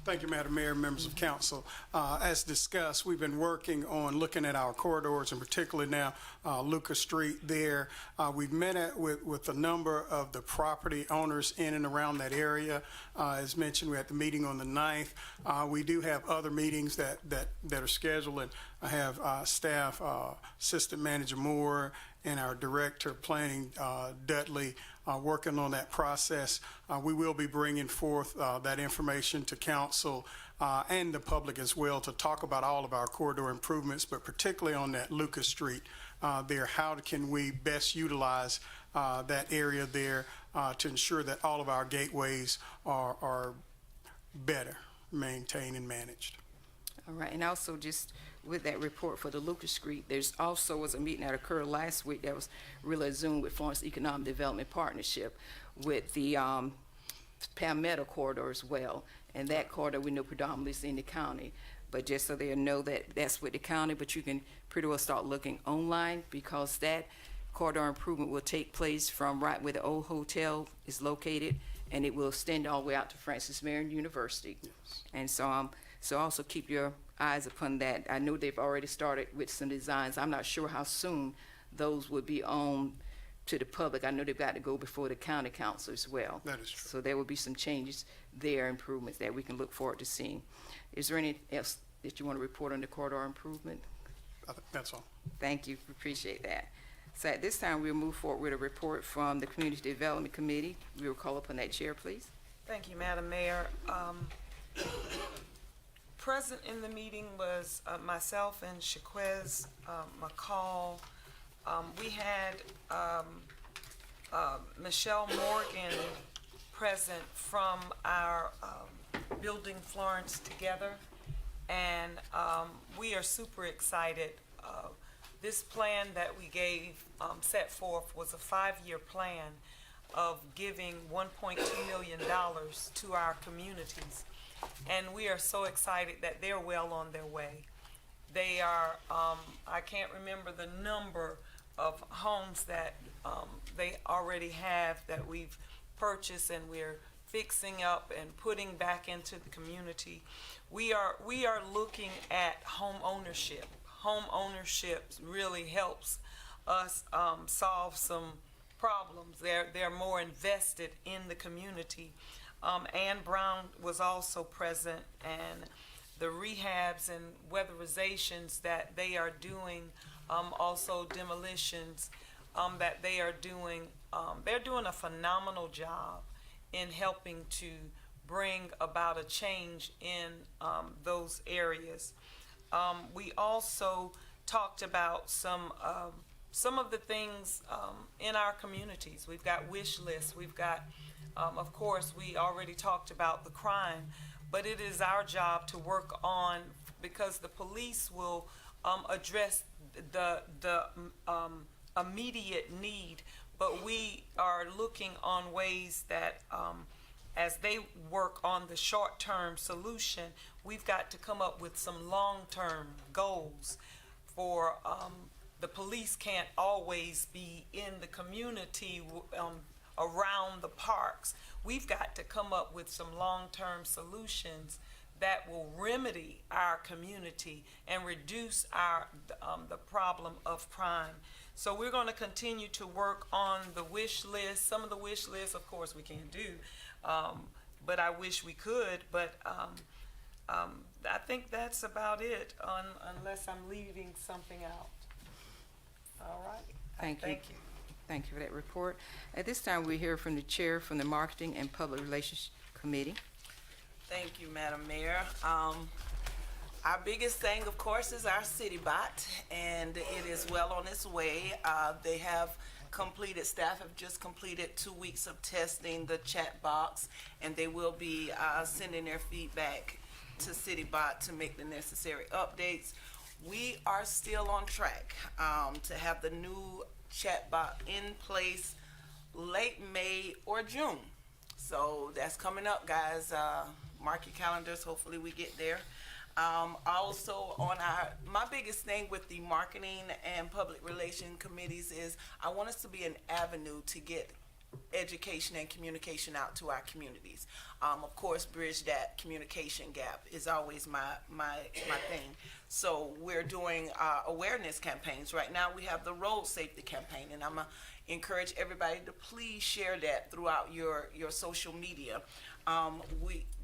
Thank you, Madam Mayor, members of council. As discussed, we've been working on looking at our corridors, and particularly now Lucas Street there. We've met with a number of the property owners in and around that area. As mentioned, we had the meeting on the 9th. We do have other meetings that are scheduled, and I have staff, Assistant Manager Moore, and our Director of Planning, Dudley, working on that process. We will be bringing forth that information to council and the public as well to talk about all of our corridor improvements, but particularly on that Lucas Street there. How can we best utilize that area there to ensure that all of our gateways are better maintained and managed? All right, and also just with that report for the Lucas Street, there's also was a meeting that occurred last week that was really a Zoom with Florence Economic Development Partnership with the Palmetto corridor as well. And that corridor we know predominantly is in the county, but just so they know that that's with the county, but you can pretty well start looking online because that corridor improvement will take place from right where the old hotel is located, and it will extend all the way out to Francis Marion University. Yes. And so also keep your eyes upon that. I know they've already started with some designs. I'm not sure how soon those will be on to the public. I know they've got to go before the county council as well. That is true. So there will be some changes there, improvements that we can look forward to seeing. Is there anything else that you want to report on the corridor improvement? I think that's all. Thank you, appreciate that. So at this time, we'll move forward with a report from the Community Development Committee. We will call upon that chair, please. Thank you, Madam Mayor. Present in the meeting was myself and Shaquez McCall. We had Michelle Morgan present from our Building Florence Together, and we are super excited. This plan that we set forth was a 5-year plan of giving $1.2 million to our communities. And we are so excited that they're well on their way. They are, I can't remember the number of homes that they already have that we've purchased and we're fixing up and putting back into the community. We are looking at home ownership. Home ownership really helps us solve some problems. They're more invested in the community. Ann Brown was also present, and the rehabs and weatherizations that they are doing, also demolitions that they are doing, they're doing a phenomenal job in helping to bring about a change in those areas. We also talked about some of the things in our communities. We've got wish lists, we've got of course, we already talked about the crime, but it is our job to work on, because the police will address the immediate need, but we are looking on ways that as they work on the short-term solution, we've got to come up with some long-term goals for the police can't always be in the community around the parks. We've got to come up with some long-term solutions that will remedy our community and reduce the problem of crime. So we're going to continue to work on the wish list. Some of the wish lists, of course, we can't do, but I wish we could. But I think that's about it, unless I'm leaving something out. All right. Thank you. Thank you for that report. At this time, we hear from the chair from the Marketing and Public Relations Committee. Thank you, Madam Mayor. Our biggest thing, of course, is our city bot, and it is well on its way. They have completed, staff have just completed 2 weeks of testing the chat box, and they will be sending their feedback to CityBot to make the necessary updates. We are still on track to have the new chatbot in place late May or June. So that's coming up, guys. Mark your calendars. Hopefully we get there. Also on my biggest thing with the marketing and public relation committees is I want us to be an avenue to get education and communication out to our communities. Of course, bridge that communication gap is always my thing. So we're doing awareness campaigns. Right now we have the road safety campaign, and I'm gonna encourage everybody to please share that throughout your social media.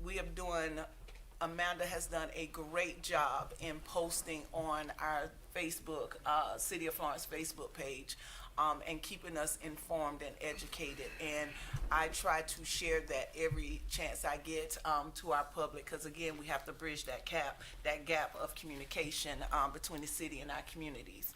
We have doing, Amanda has done a great job in posting on our Facebook, City of Florence Facebook page, and keeping us informed and educated. And I try to share that every chance I get to our public, because again, we have to bridge that gap of communication between the city and our communities.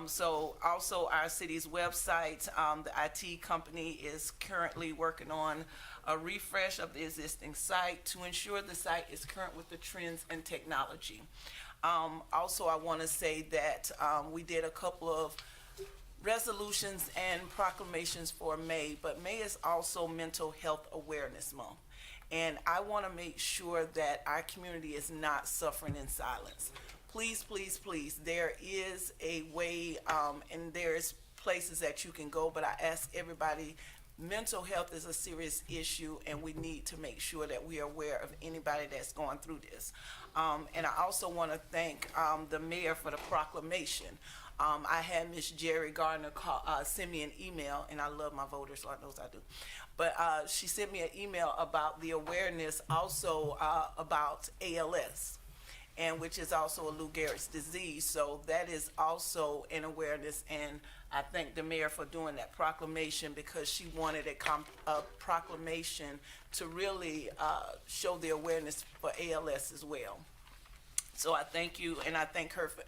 So also our city's website, the IT company is currently working on a refresh of the existing site to ensure the site is current with the trends and technology. Also, I want to say that we did a couple of resolutions and proclamations for May, but May is also Mental Health Awareness Month. And I want to make sure that our community is not suffering in silence. Please, please, please, there is a way, and there's places that you can go, but I ask everybody, mental health is a serious issue, and we need to make sure that we are aware of anybody that's going through this. And I also want to thank the mayor for the proclamation. I had Miss Jerry Gardner send me an email, and I love my voters, Lord knows I do. But she sent me an email about the awareness also about ALS, and which is also a Lou Gehrig's disease. So that is also an awareness, and I thank the mayor for doing that proclamation, because she wanted a proclamation to really show the awareness for ALS as well. So I thank you, and I thank her for,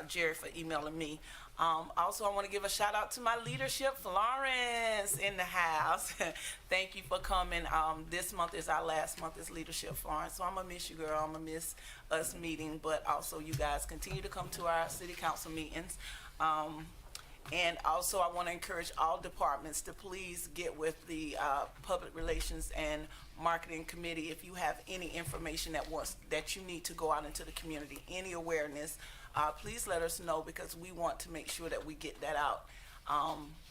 Jerry for emailing me. Also, I want to give a shout out to my leadership, Florence, in the house. Thank you for coming. This month is our last month as leadership, Florence. So I'm gonna miss you, girl. I'm gonna miss us meeting, but also you guys continue to come to our city council meetings. And also, I want to encourage all departments to please get with the Public Relations and Marketing Committee if you have any information that you need to go out into the community, any awareness. Please let us know, because we want to make sure that we get that out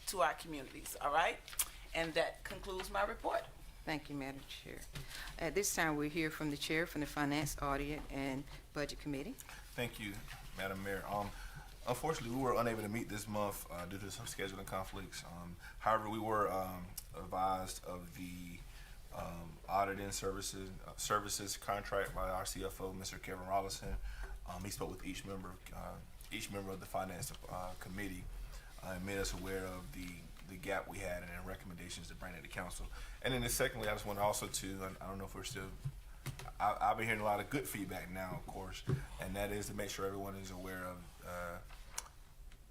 to our communities. All right, and that concludes my report. Thank you, Madam Chair. At this time, we'll hear from the Chair from the Finance, Audit, and Budget Committee. Thank you, Madam Mayor. Unfortunately, we were unable to meet this month due to some scheduling conflicts. However, we were advised of the auditing services contract by our CFO, Mr. Kevin Rollison. He spoke with each member of the Finance Committee and made us aware of the gap we had and the recommendations to bring to the council. And then secondly, I just want to also I don't know if we're still, I've been hearing a lot of good feedback now, of course, and that is to make sure everyone is aware of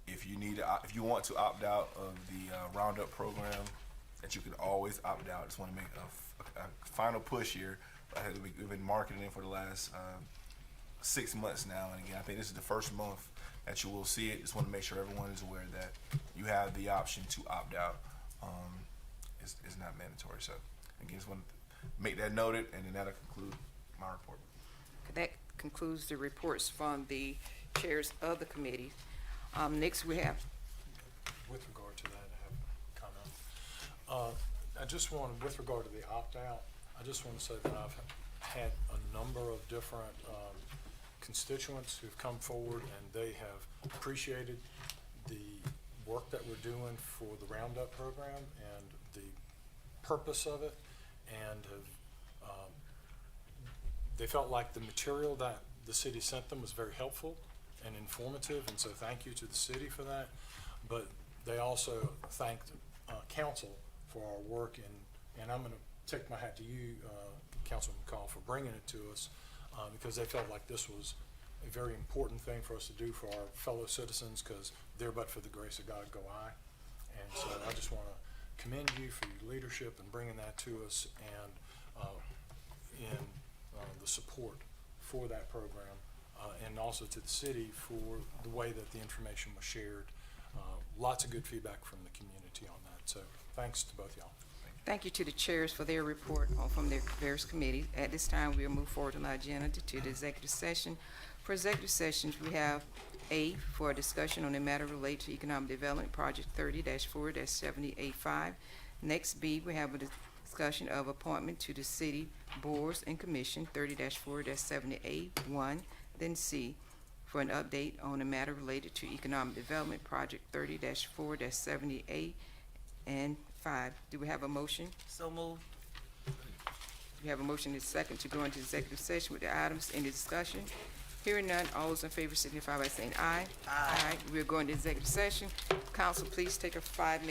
if you want to opt out of the Roundup program, that you can always opt out. Just want to make a final push here. We've been marketing it for the last 6 months now, and again, I think this is the first month that you will see it. Just want to make sure everyone is aware that you have the option to opt out. It's not mandatory. So again, just want to make that noted, and then that'll conclude my report. That concludes the reports from the chairs of the committee. Next, we have. With regard to that, I have a comment. I just want, with regard to the opt-out, I just want to say that I've had a number of different constituents who've come forward, and they have appreciated the work that we're doing for the Roundup program and the purpose of it, and have, they felt like the material that the city sent them was very helpful and informative, and so thank you to the city for that. But they also thanked council for our work, and I'm going to take my hat to you, Councilman McCall, for bringing it to us, because they felt like this was a very important thing for us to do for our fellow citizens, because there but for the grace of God go I. And so I just want to commend you for your leadership in bringing that to us, and in the support for that program, and also to the city for the way that the information was shared. Lots of good feedback from the community on that. So thanks to both y'all. Thank you to the chairs for their report from their various committees. At this time, we'll move forward on our agenda to the executive session. For executive sessions, we have A, for a discussion on a matter related to economic development, project 30-4-7085, Next, B, we have a discussion of appointment to the city boards and commission, 30-4-78-1. Then C, for an update on a matter related to economic development project 30-4-78 and 5. Do we have a motion? So moved. We have a motion and a second to go into executive session with the items. Any discussion? Hearing none, all those in favor signify by saying aye. Aye. We're going to executive session. Council, please take a 5-minute